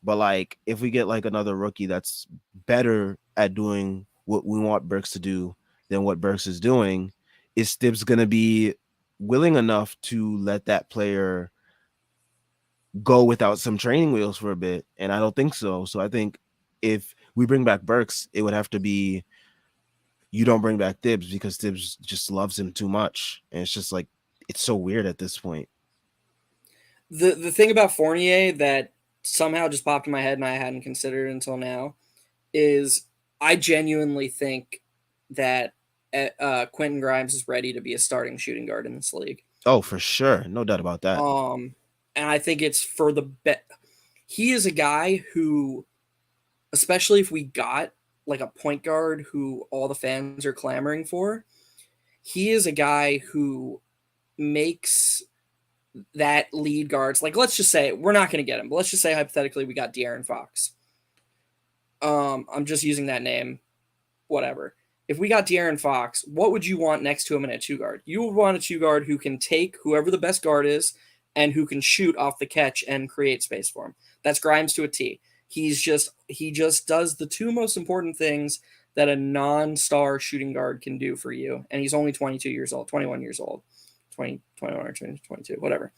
But like if we get like another rookie that's better at doing what we want Burks to do than what Burks is doing, is Thibs gonna be willing enough to let that player go without some training wheels for a bit? And I don't think so. So I think if we bring back Burks, it would have to be, you don't bring back Thibs because Thibs just loves him too much. And it's just like it's so weird at this point. The thing about Fournier that somehow just popped in my head and I hadn't considered until now is I genuinely think that Quentin Grimes is ready to be a starting shooting guard in this league. Oh, for sure. No doubt about that. Um, and I think it's for the bet. He is a guy who, especially if we got like a point guard who all the fans are clamoring for, he is a guy who makes that lead guards, like let's just say we're not going to get him, but let's just say hypothetically we got De'Aaron Fox. I'm just using that name, whatever. If we got De'Aaron Fox, what would you want next to him in a two guard? You would want a two guard who can take whoever the best guard is and who can shoot off the catch and create space for him. That's Grimes to a T. He just does the two most important things that a non-star shooting guard can do for you. And he's only 22 years old, 21 years old, 20, 21 or 22, whatever.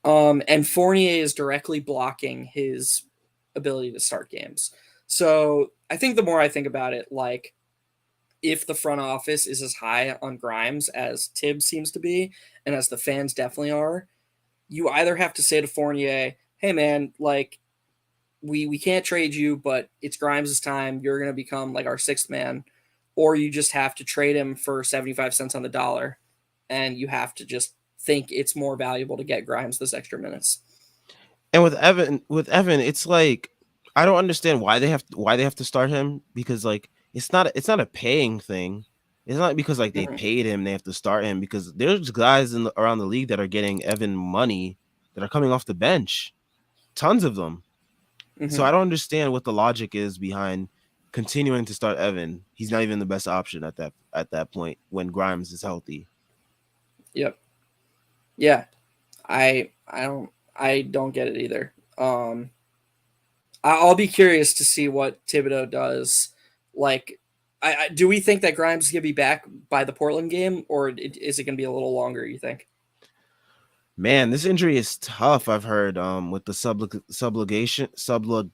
And Fournier is directly blocking his ability to start games. So I think the more I think about it, like if the front office is as high on Grimes as Tibbs seems to be, and as the fans definitely are, you either have to say to Fournier, "Hey man, like we can't trade you, but it's Grimes' time. You're gonna become like our sixth man," or you just have to trade him for 75 cents on the dollar, and you have to just think it's more valuable to get Grimes this extra minutes. And with Evan, it's like I don't understand why they have to start him, because like it's not a paying thing. It's not because like they Mm-hmm. paid him they have to start him, because there's guys around the league that are getting Evan money that are coming off the bench, tons of them. So Mm-hmm. I don't understand what the logic is behind continuing to start Evan. He's not even the best option at that point when Grimes is healthy. Yep. Yeah. I don't get it either. I'll be curious to see what Thibodeau does. Like, do we think that Grimes is gonna be back by the Portland game, or is it gonna be a little longer? You think? Man, this injury is tough. I've heard with the sublugation sublug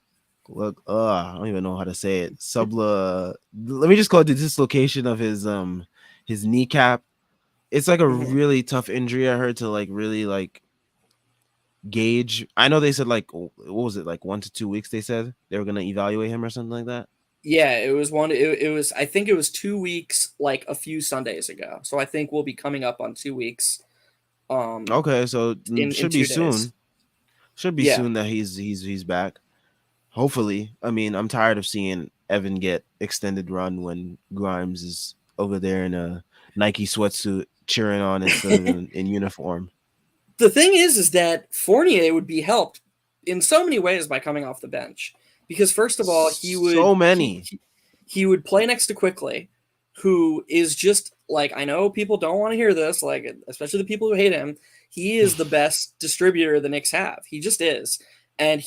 I don't even know how to say it. Let me just call it the dislocation of his kneecap. It's like a Mm-hmm. really tough injury, I heard, to like really like gauge. I know they said like what was it, like 1 to 2 weeks they said they were gonna evaluate him or something like that. Yeah, it was one. It was. I think it was 2 weeks, like a few Sundays ago. So I think we'll be coming up on 2 weeks. Okay, so In should be 2 days. soon. Should be Yeah. soon that he's back. Hopefully. I mean, I'm tired of seeing Evan get extended run when Grimes is over there in a Nike sweatsuit cheering on instead of in uniform. The thing is that Fournier would be helped in so many ways by coming off the bench, because first of all, he So would many. he would play next to Quickly, who is just like, I know people don't want to hear this, like especially the people who hate him. He is the best distributor the Knicks have. He just is, and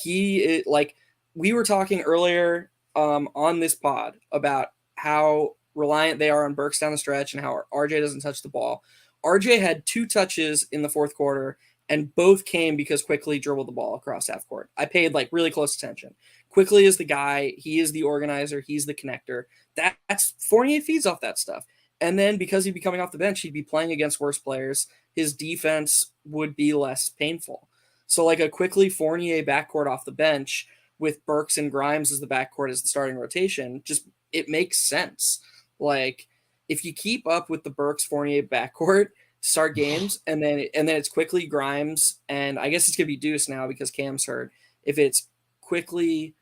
like we were talking earlier on this pod about how reliant they are on Burks down the stretch and how RJ doesn't touch the ball. RJ had 2 touches in the fourth quarter, and both came because Quickly dribbled the ball across half court. I paid like really close attention. Quickly is the guy. He is the organizer. He's the connector. That's Fournier feeds off that stuff. And then because he'd be coming off the bench, he'd be playing against worse players. His defense would be less painful. So like a Quickly Fournier backcourt off the bench with Burks and Grimes as the backcourt as the starting rotation, just it makes sense. Like if you keep up with the Burks Fournier backcourt to start games, and then it's Quickly Grimes, and I guess it's gonna be Deuce now because Cam's hurt. If it's Quickly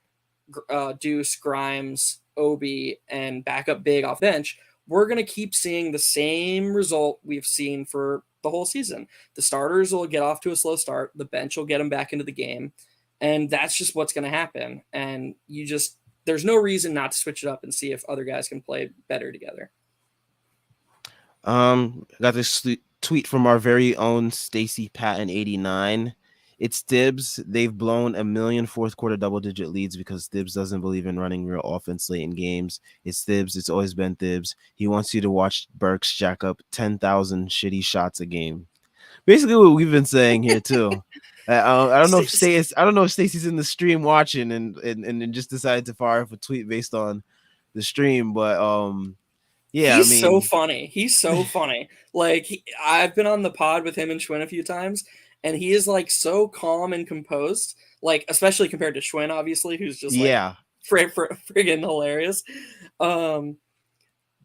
Deuce, Grimes, Obi and back up big off bench, we're going to keep seeing the same result we've seen for the whole season. The starters will get off to a slow start, the bench will get them back into the game, and that's just what's going to happen. And there's no reason not to switch it up and see if other guys can play better together. Got this tweet from our very own Stacy Patton 89. It's Dibs. They've blown a million fourth quarter double digit leads because Dibs doesn't believe in running real offense late in games. It's Dibs. It's always been Dibs. He wants you to watch Burks jack up 10,000 shitty shots a game. Basically, what we've been saying here too. I don't know if Stacy's in the stream watching and just decided to fire up a tweet based on the stream, but yeah, I He's so mean, funny. He's so funny. Like I've been on the pod with him and Schwinn a few times, and he is like so calm and composed. Like especially compared to Schwinn, obviously, who's just like yeah. friggin' hilarious.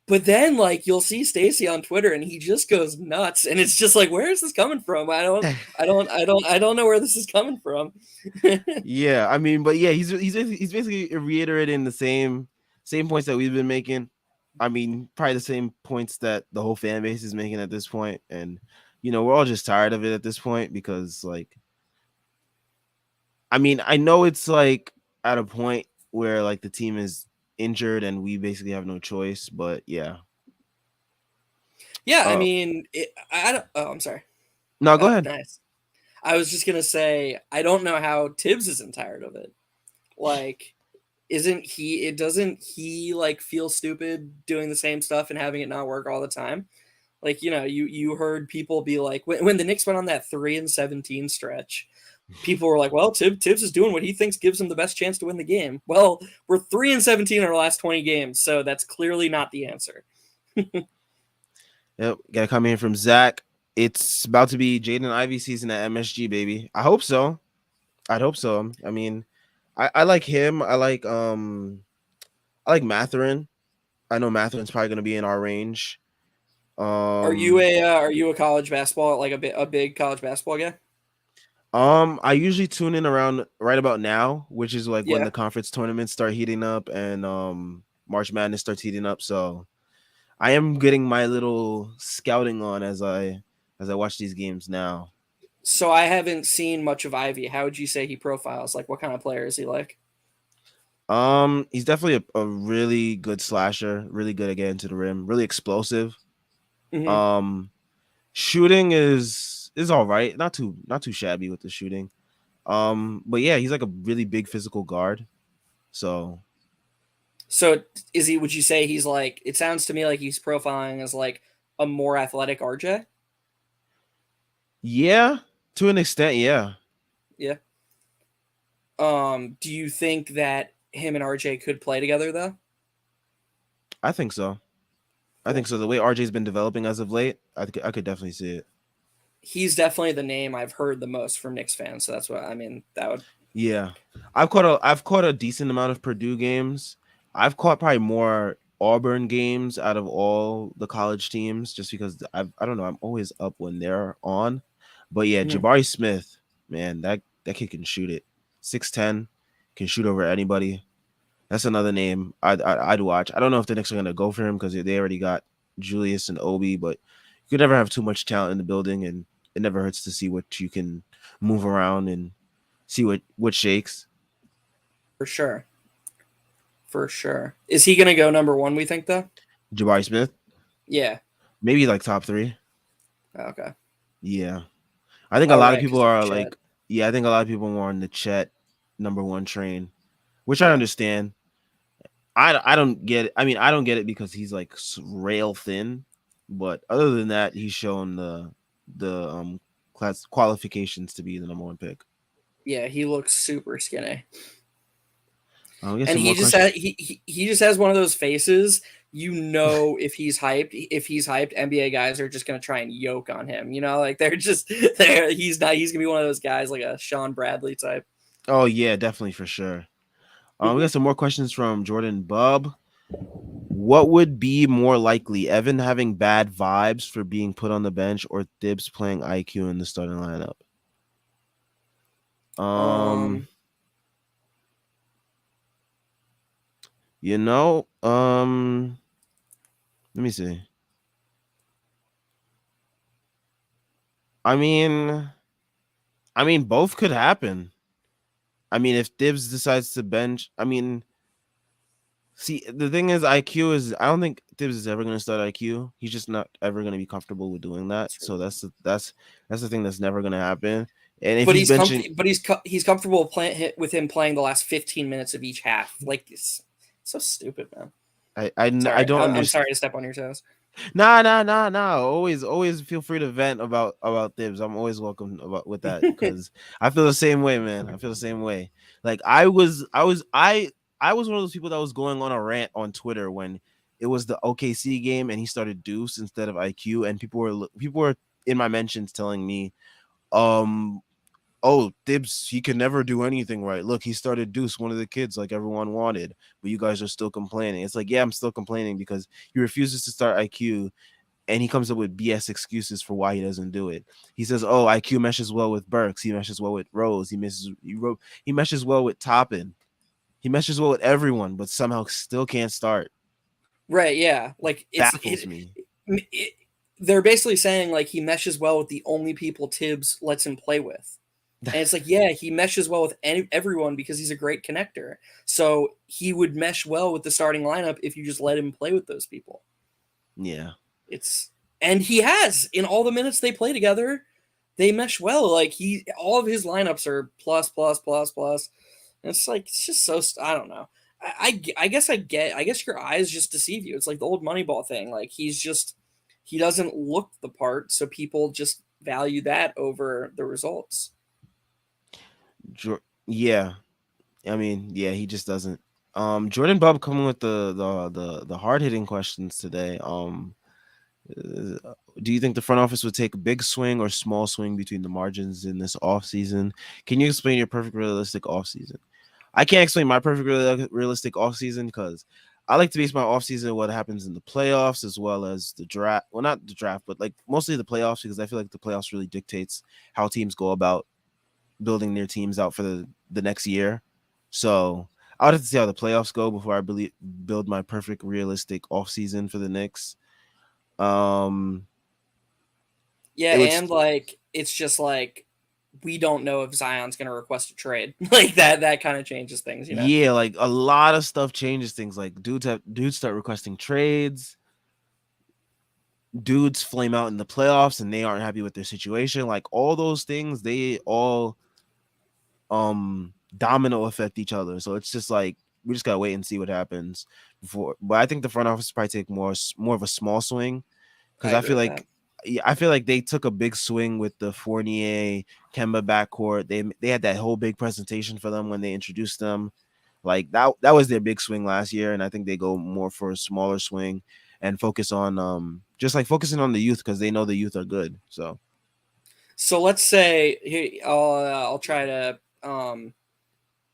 But then like you'll see Stacy on Twitter, and he just goes nuts, and it's just like, where is this coming from? I don't know where this is coming from. Yeah, I mean, but yeah, he's basically reiterating the same points that we've been making. I mean, probably the same points that the whole fan base is making at this point, and we're all just tired of it at this point because, like, I mean, I know it's like at a point where like the team is injured and we basically have no choice, but yeah. Yeah, I Uh, mean, I don't. Oh, I'm sorry. no, go ahead. Nice. I was just gonna say I don't know how Tibbs isn't tired of it. Like, isn't he? It doesn't he like feel stupid doing the same stuff and having it not work all the time? Like you heard people be like when the Knicks went on that 3-17 stretch, people were like, "Well, Tibbs is doing what he thinks gives him the best chance to win the game." Well, we're 3-17 in our last 20 games, so that's clearly not the answer. Yep, gotta come in from Zach. It's about to be Jaden Ivey season at MSG, baby. I hope so. I'd hope so. I mean, I like him. I like Matherin. I know Matherin's probably gonna be in our range. Are you a college basketball like a big college basketball guy? I usually tune in around right about now, which is like when Yeah, the conference tournaments start heating up and March Madness starts heating up. So I am getting my little scouting on as I watch these games now. so I haven't seen much of Ivy. How would you say he profiles? Like, what kind of player is he like? He's definitely a really good slasher, really good at getting to the rim, really explosive. Mm-hmm. Um, Shooting is all right, not too shabby with the shooting. But yeah, he's like a really big physical guard. So So is he? Would you say he's like? It sounds to me like he's profiling as like a more athletic RJ. yeah, to an extent, yeah, Yeah. Do you think that him and RJ could play together though? I think so. I think Cool. so. The way RJ's been developing as of late, I could definitely see it. He's definitely the name I've heard the most from Knicks fans. So that's what I mean. That would. Yeah, I've caught a decent amount of Purdue games. I've caught probably more Auburn games out of all the college teams, just because I don't know, I'm always up when they're on. But yeah, Mhm. Jabari Smith, man, that kid can shoot it. 6'10", can shoot over anybody. That's another name I'd watch. I don't know if the Knicks are gonna go for him because they already got Julius and Obi, but you could never have too much talent in the building, and it never hurts to see what you can move around and see what shakes. For sure. For sure. Is he gonna go number one? We think though. Jabari Smith, Yeah. maybe like top three. Okay. Yeah, I think a Oh lot of right, people because of are Chet. like, yeah, I think a lot of people are more on the Chet number one train, which I Yeah. understand. I don't get it. I mean, I don't get it because he's like rail thin, but other than that, he's shown the class qualifications to be the number one pick. Yeah. He looks super skinny. I'll get And some he more just questions. has he just has one of those faces. You know, if he's hyped, NBA guys are just gonna try and yoke on him. You know, like they're just there. He's not. He's gonna be one of those guys like a Sean Bradley type. Oh yeah, definitely for sure. We got some more questions from Jordan Bub. What would be more likely, Evan having bad vibes for being put on the bench, or Thibs playing IQ in the starting lineup? Um, um, You know, let me see. I mean, both could happen. I mean, if Dibs decides to bench, I mean, see, the thing is, IQ is. I don't think Tibbs is ever going to start IQ. He's just not ever going to be comfortable with doing that. So that's the thing that's never going to happen. And if But he's benching, he's comfortable playing with him playing the last 15 minutes of each half. Like it's so stupid, man. I Sorry, don't I'm understand. sorry to step on your toes. Nah. Always feel free to vent about Thibs. I'm always welcome about with that because I feel the same way, man. I feel the same way. Like I was one of those people that was going on a rant on Twitter when it was the OKC game and he started Deuce instead of IQ, and people were in my mentions telling me, um, oh, Thibs, he can never do anything right. Look, he started Deuce, one of the kids like everyone wanted, but you guys are still complaining. It's like, yeah, I'm still complaining because he refuses to start IQ and he comes up with BS excuses for why he doesn't do it. He says, "Oh, IQ meshes well with Burks. He meshes well with Rose. He meshes well with Toppin. He meshes well with everyone, but somehow still can't start." Right? Yeah. Like Baffles me. it. They're basically saying like he meshes well with the only people Tibbs lets him play with. And it's like, yeah, he meshes well with everyone because he's a great connector. So he would mesh well with the starting lineup if you just let him play with those people. Yeah. It's and he has in all the minutes they play together, they mesh well. Like all of his lineups are plus plus plus plus. And it's like it's just so I don't know. I guess I guess your eyes just deceive you. It's like the old Moneyball thing. Like he doesn't look the part, so people just value that over the results. Yeah. I mean, yeah, he just doesn't. Jordan Bub coming with the hard hitting questions today. Do you think the front office would take a big swing or small swing between the margins in this offseason? Can you explain your perfect realistic offseason? I can't explain my perfect realistic offseason because I like to base my offseason on what happens in the playoffs as well as the draft. Well, not the draft, but like mostly the playoffs because I feel like the playoffs really dictates how teams go about building their teams out for the next year. So I would have to see how the playoffs go before I build my perfect realistic offseason for the Knicks. Um, Yeah, it would and like it's just like we don't know if Zion's going to request a trade. Like that kind of changes things, you know. Yeah, like a lot of stuff changes things. Like dudes start requesting trades. Dudes flame out in the playoffs and they aren't happy with their situation. Like all those things, they all domino affect each other. So it's just like we just gotta wait and see what happens before. But I think the front office probably take more of a small swing because I I agree feel with like that. yeah, I feel like they took a big swing with the Fournier Kemba backcourt. They had that whole big presentation for them when they introduced them. Like that was their big swing last year, and I think they go more for a smaller swing and focus on just like focusing on the youth because they know the youth are good. So So let's say I'll try to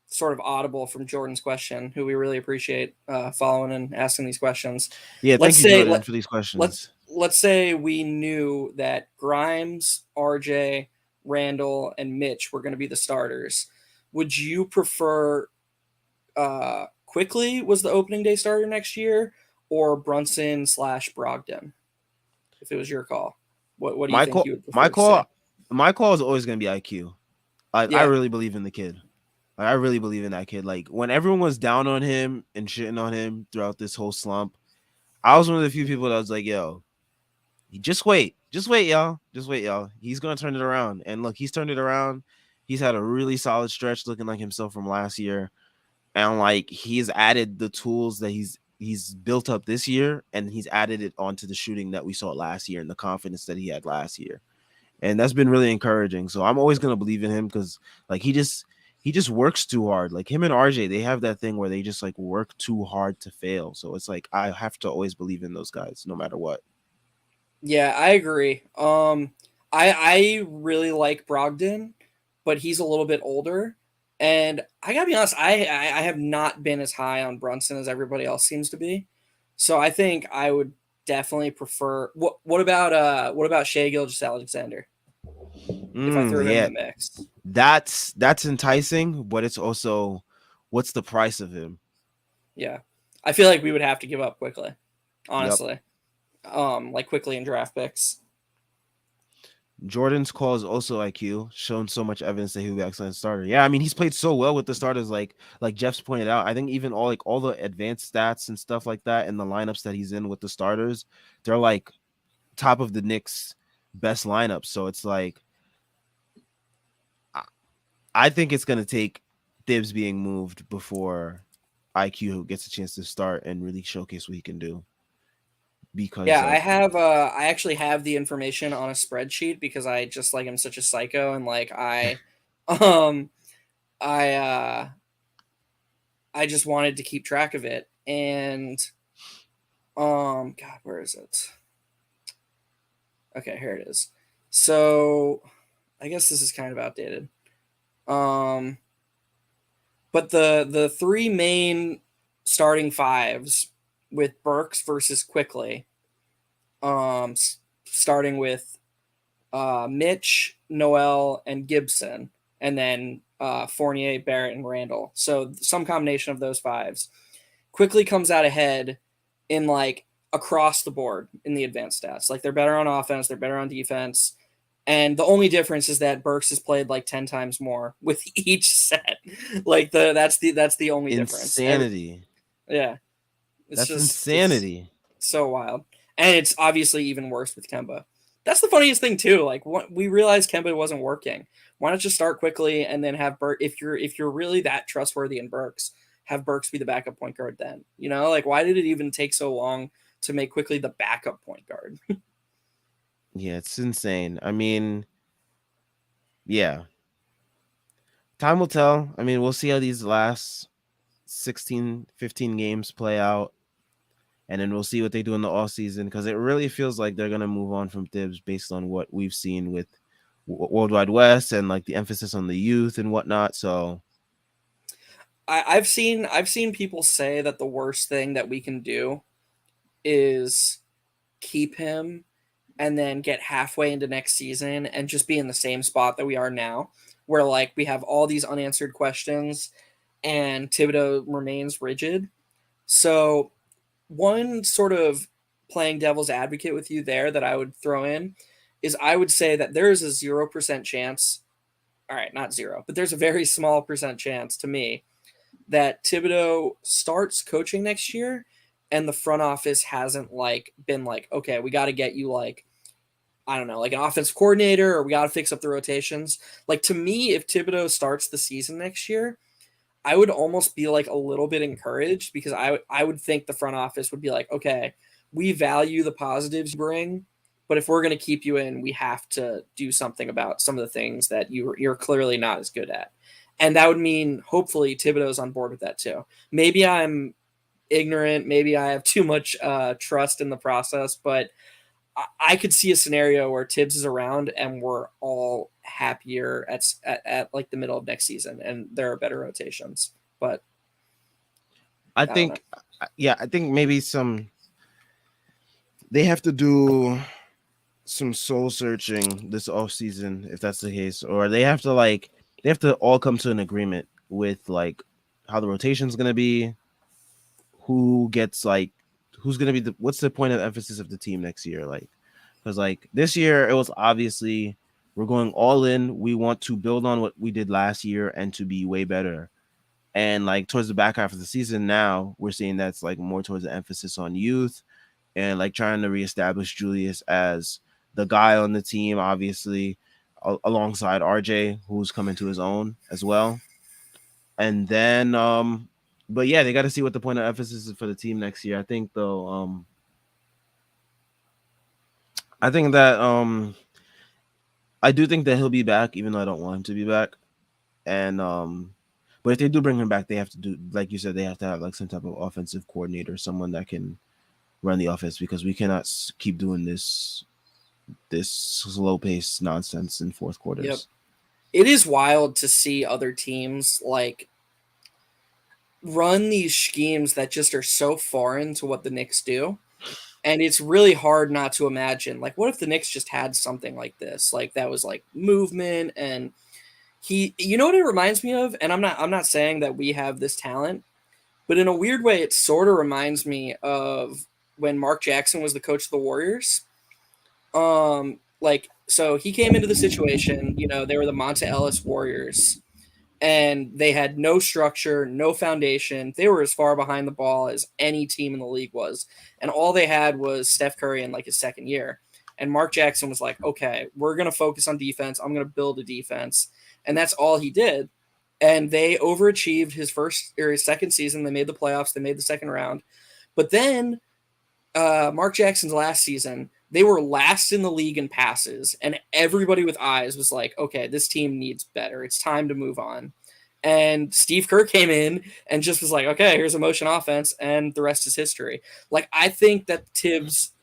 sort of audible from Jordan's question, who we really appreciate following and asking these questions. yeah, Let's thank you, say Jordan, for these questions. let's say we knew that Grimes, RJ, Randall, and Mitch were going to be the starters. Would you prefer Quickly was the opening day starter next year, or Brunson slash Brogdon? If it was your call, what do you My think call, you would my prefer to say? call, my call is always gonna be IQ. I Yeah, really believe in the kid. Like, I really believe in that kid. Like when everyone was down on him and shitting on him throughout this whole slump, I was one of the few people that was like, "Yo, just wait, y'all, just wait, y'all. He's gonna turn it around." And look, he's turned it around. He's had a really solid stretch, looking like himself from last year, and like he's added the tools that he's built up this year, and he's added it onto the shooting that we saw last year and the confidence that he had last year, and that's been really encouraging. So I'm always gonna believe in him because like he just works too hard. Like him and RJ, they have that thing where they just like work too hard to fail. So it's like I have to always believe in those guys no matter what. yeah, I agree. I really like Brogdon, but he's a little bit older, and I gotta be honest, I have not been as high on Brunson as everybody else seems to be. So I think I would definitely prefer. What about Shea Gilgeous-Alexander? If I threw him in Yeah, the mix, that's enticing, but it's also what's the price of him? yeah. I feel like we would have to give up quickly, Yep. honestly. Like quickly in draft picks. Jordan's call is also IQ, shown so much evidence that he'll be an excellent starter. Yeah, I mean he's played so well with the starters, like Jeff's pointed out. I think even all the advanced stats and stuff like that and the lineups that he's in with the starters, they're like top of the Knicks best lineup. So it's like I think it's gonna take Thibs being moved before IQ gets a chance to start and really showcase what he can do. Because Yeah, I actually have the information on a spreadsheet because I just like am such a psycho and like um I uh I just wanted to keep track of it. And god, where is it? Okay, here it is. So I guess this is kind of outdated. Um but the three main starting fives with Burks versus Quickly, starting with Mitch, Noel, and Gibson, and then Fournier, Barrett, and Randall. So some combination of those fives. Quickly comes out ahead in like across the board in the advanced stats. Like they're better on offense, they're better on defense. And the only difference is that Burks has played like 10 times more with each set. Like that's the only difference. insanity. Yeah. That's It's insanity. so wild. And it's obviously even worse with Kemba. That's the funniest thing too. Like we realized Kemba wasn't working. Why not just start quickly and then have Burke if you're really that trustworthy in Burks, have Burks be the backup point guard then. You know, like why did it even take so long to make Quickly the backup point guard? Yeah, it's insane. I mean, yeah. Time will tell. I mean, we'll see how these last 16, 15 games play out. And then we'll see what they do in the off season because it really feels like they're gonna move on from Thibs based on what we've seen with Worldwide West and like the emphasis on the youth and whatnot. So I've seen people say that the worst thing that we can do is keep him and then get halfway into next season and just be in the same spot that we are now, where like we have all these unanswered questions and Thibodeau remains rigid. So, one sort of playing devil's advocate with you there that I would throw in is I would say that there is a 0% chance. All right, not zero, but there's a very small percent chance to me that Thibodeau starts coaching next year and the front office hasn't like been like, okay, we got to get you like I don't know, like an offensive coordinator, or we got to fix up the rotations. Like to me, if Thibodeau starts the season next year, I would almost be like a little bit encouraged because I would think the front office would be like, okay, we value the positives you bring, but if we're going to keep you in, we have to do something about some of the things that you're clearly not as good at. And that would mean hopefully Thibodeau's on board with that too. Maybe I'm ignorant, maybe I have too much trust in the process, but I could see a scenario where Tibbs is around and we're all happier at like the middle of next season and there are better rotations. But I I don't know. think, yeah, I think maybe they have to do some soul searching this off season if that's the case, or they have to all come to an agreement with like how the rotation's gonna be, who gets like who's gonna be what's the point of emphasis of the team next year, like because like this year it was obviously we're going all in, we want to build on what we did last year and to be way better. And like towards the back half of the season now we're seeing that's like more towards the emphasis on youth and like trying to reestablish Julius as the guy on the team, obviously, alongside RJ, who's coming to his own as well. And then, but yeah, they got to see what the point of emphasis is for the team next year. I think though, I think that I do think that he'll be back, even though I don't want him to be back. And but if they do bring him back, they have to do like you said, they have to have like some type of offensive coordinator, someone that can run the offense because we cannot keep doing this slow pace nonsense in fourth Yep. quarters. It is wild to see other teams like run these schemes that just are so foreign to what the Knicks do. And it's really hard not to imagine like what if the Knicks just had something like this? Like that was like movement and you know what it reminds me of? And I'm not saying that we have this talent, But in a weird way, it sort of reminds me of when Mark Jackson was the coach of the Warriors. Like, so he came into the situation, they were the Monta Ellis Warriors, and they had no structure, no foundation. They were as far behind the ball as any team in the league was. And all they had was Steph Curry in like his second year. And Mark Jackson was like, okay, we're going to focus on defense. I'm going to build a defense. And that's all he did. And they overachieved his first or his second season. They made the playoffs, they made the second round. But then Mark Jackson's last season, they were last in the league in passes, and everybody with eyes was like, okay, this team needs better. It's time to move on. And Steve Kerr came in and just was like, okay, here's a motion offense, and the rest is history. Like, I think that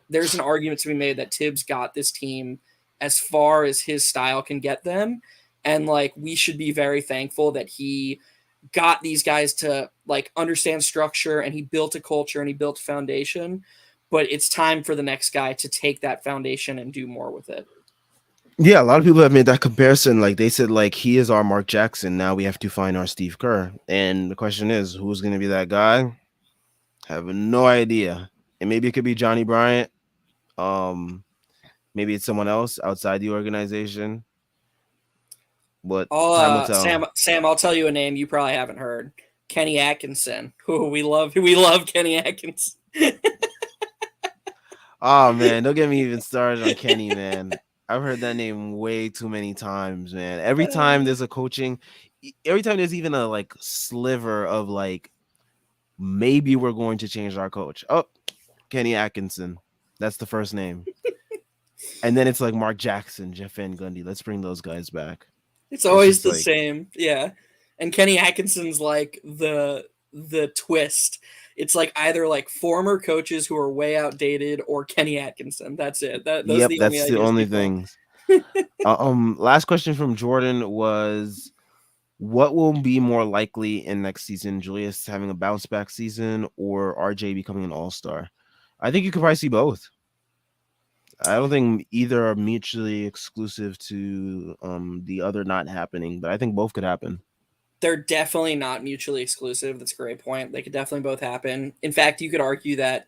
there's an argument to be made that Tibbs got this team as far as his style can get them. And like, we should be very thankful that he got these guys to like understand structure, and he built a culture and he built a foundation. But it's time for the next guy to take that foundation and do more with it. Yeah, a lot of people have made that comparison. Like they said, like he is our Mark Jackson. Now we have to find our Steve Kerr. And the question is, who's going to be that guy? I have no idea. And maybe it could be Johnny Bryant. Um, Maybe it's someone else outside the organization. But time will tell. Sam, I'll tell you a name you probably haven't heard. Kenny Atkinson. Who we love Kenny Atkinson. Oh man, don't get me even started on Kenny, man. I've heard that name way too many times, man. Every time there's a coaching, every time there's even a like sliver of like maybe we're going to change our coach. Oh, Kenny Atkinson. That's the first name. And then it's like Mark Jackson, Jeff Van Gundy. Let's bring those guys back. It's It's always just the like, same. Yeah. And Kenny Atkinson's like the twist. It's like either like former coaches who are way outdated or Kenny Atkinson. That's it. Those are yep, the only that's the ideas only people have. things. Last question from Jordan was, what will be more likely in next season? Julius having a bounce back season or RJ becoming an all-star? I think you could probably see both. I don't think either are mutually exclusive to the other not happening, but I think both could happen. They're definitely not mutually exclusive. That's a great point. They could definitely both happen. In fact, you could argue that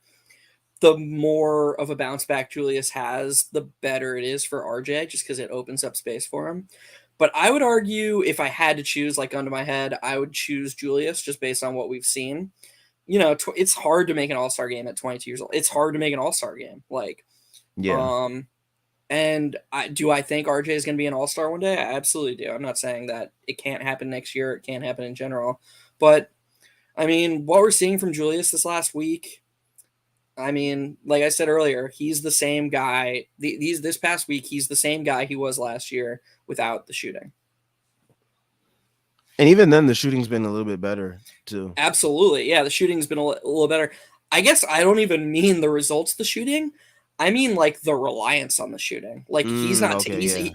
the more of a bounce back Julius has, the better it is for RJ, just because it opens up space for him. But I would argue if I had to choose, like under my head, I would choose Julius just based on what we've seen. It's hard to make an All Star game at 22 years old. It's hard to make an All Star game. Yeah. Um, and I think RJ is going to be an All Star one day? I absolutely do. I'm not saying that it can't happen next year. It can't happen in general. But I mean, what we're seeing from Julius this last week, I mean, like I said earlier, he's the same guy. This past week, he's the same guy he was last year without the shooting. And even then, the shooting's been a little bit better too. Absolutely, yeah. The shooting's been a little better. I guess I don't even mean the results of the shooting. I mean like the reliance on the shooting. Like Okay, yeah.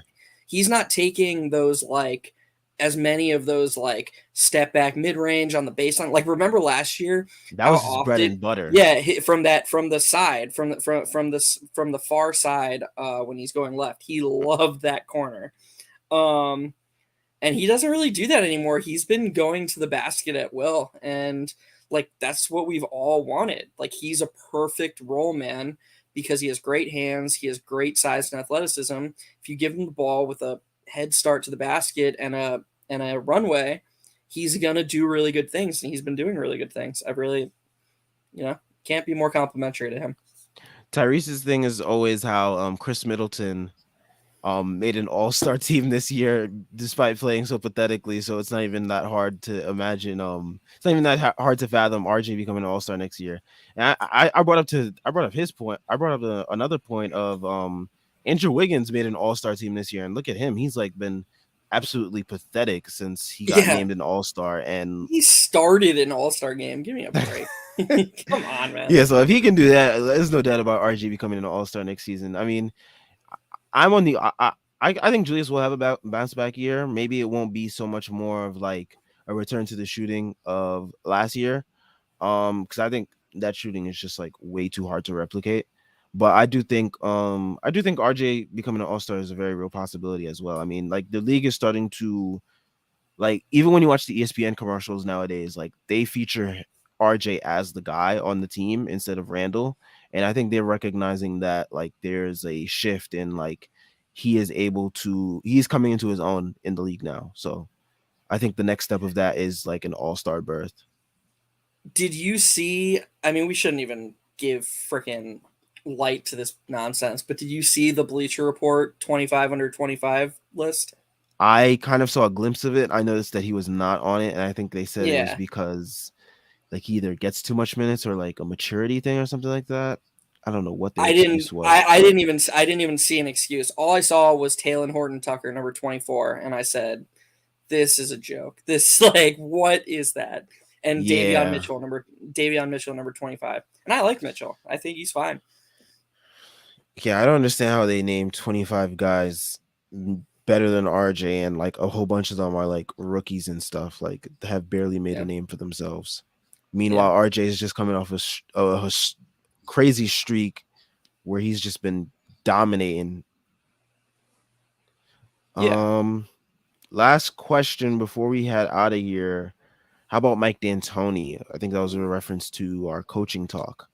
he's not taking those like as many of those like step back mid range on the baseline. Like remember last year That how was his bread often and butter. yeah from the side from the far side when he's going left he loved that corner. Um, and he doesn't really do that anymore. He's been going to the basket at will, and like that's what we've all wanted. Like he's a perfect role man because he has great hands, he has great size and athleticism. If you give him the ball with a head start to the basket and a runway, he's gonna do really good things, and he's been doing really good things. I really, can't be more complimentary to him. Tyrese's thing is always how Chris Middleton made an all-star team this year despite playing so pathetically, so it's not even that hard to imagine, it's not even that hard to fathom RJ becoming an all-star next year. And I brought up his point. I brought up another point of Andrew Wiggins made an all-star team this year, and look at him, he's like been absolutely pathetic since he got Yeah, named an all-star. And he started an all-star game. Give me a break. Come on, man. yeah, so if he can do that, there's no doubt about RJ becoming an all-star next season. I mean, I'm on the I think Julius will have a bounce back year. Maybe it won't be so much more of like a return to the shooting of last year. Because I think that shooting is just like way too hard to replicate. But I do think RJ becoming an all-star is a very real possibility as well. I mean, like the league is starting to, like, even when you watch the ESPN commercials nowadays, like they feature RJ as the guy on the team instead of Randall. And I think they're recognizing that like there's a shift in like he's coming into his own in the league now. So I think the next step of that is like an all-star berth. Did you see? I mean, we shouldn't even give freaking light to this nonsense, but did you see the Bleacher Report 25 under 25 list? I kind of saw a glimpse of it. I noticed that he was not on it, and I think they said it was Yeah, because like he either gets too much minutes or like a maturity thing or something like that. I don't know what their I didn't. excuse was, I but didn't even. I didn't even see an excuse. All I saw was Talon Horton Tucker, number 24, and I said, "This is a joke. This like what is that?" And yeah. Davion Mitchell, number 25. And I like Mitchell. I think he's fine. Yeah, I don't understand how they named 25 guys better than RJ and like a whole bunch of them are like rookies and stuff, like have barely made a Yeah, name for themselves. yeah, Meanwhile, RJ is just coming off a crazy streak where he's just been dominating. yeah. Um, Last question before we head out of here. How about Mike D'Antoni? I think that was in reference to our coaching talk.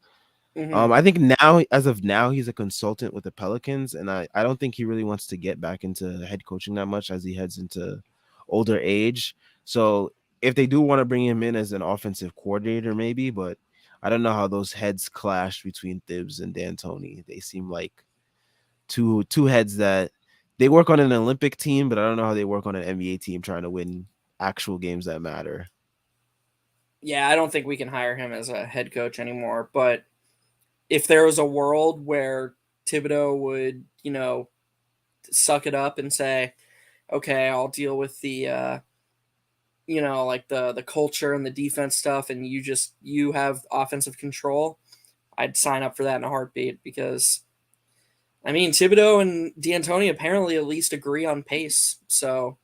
Hmm. I think now, as of now, he's a consultant with the Pelicans, and I don't think he really wants to get back into head coaching that much as he heads into older age. So if they do want to bring him in as an offensive coordinator, maybe, but I don't know how those heads clash between Thibs and D'Antoni. They seem like two heads that they work on an Olympic team, but I don't know how they work on an NBA team trying to win actual games that matter. Yeah, I don't think we can hire him as a head coach anymore. But if there was a world where Thibodeau would, suck it up and say, "Okay, I'll deal with the, like the culture and the defense stuff, and you have offensive control," I'd sign up for that in a heartbeat because I mean Thibodeau and D'Antoni apparently at least agree on pace. So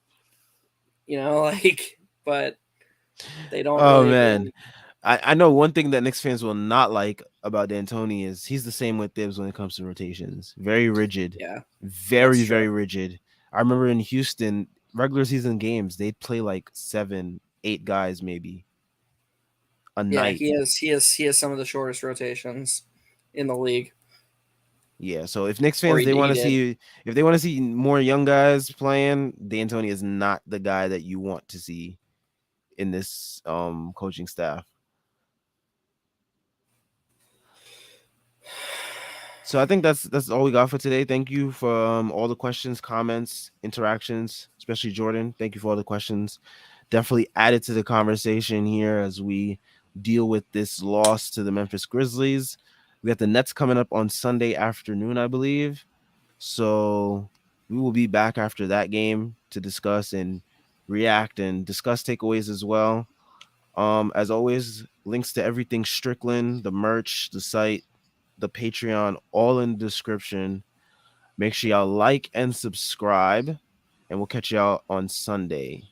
like, but they don't Oh really man, agree. I know one thing that Knicks fans will not like about D'Antoni is he's the same with Thibs when it comes to rotations. Very rigid, Yeah, that's very true. very rigid. I remember in Houston regular season games they'd play like 7, 8 guys maybe a Yeah, night. he has some of the shortest rotations in the league, Yeah, so if Knicks or fans he did. if they want to see more young guys playing, D'Antoni is not the guy that you want to see in this coaching staff. So I think that's all we got for today. Thank you for all the questions, comments, interactions, especially Jordan. Thank you for all the questions. Definitely added to the conversation here as we deal with this loss to the Memphis Grizzlies. We got the Nets coming up on Sunday afternoon, I believe. So we will be back after that game to discuss and react and discuss takeaways as well. As always, links to everything Strickland, the merch, the site, the Patreon, all in the description. Make sure y'all like and subscribe, and we'll catch y'all on Sunday.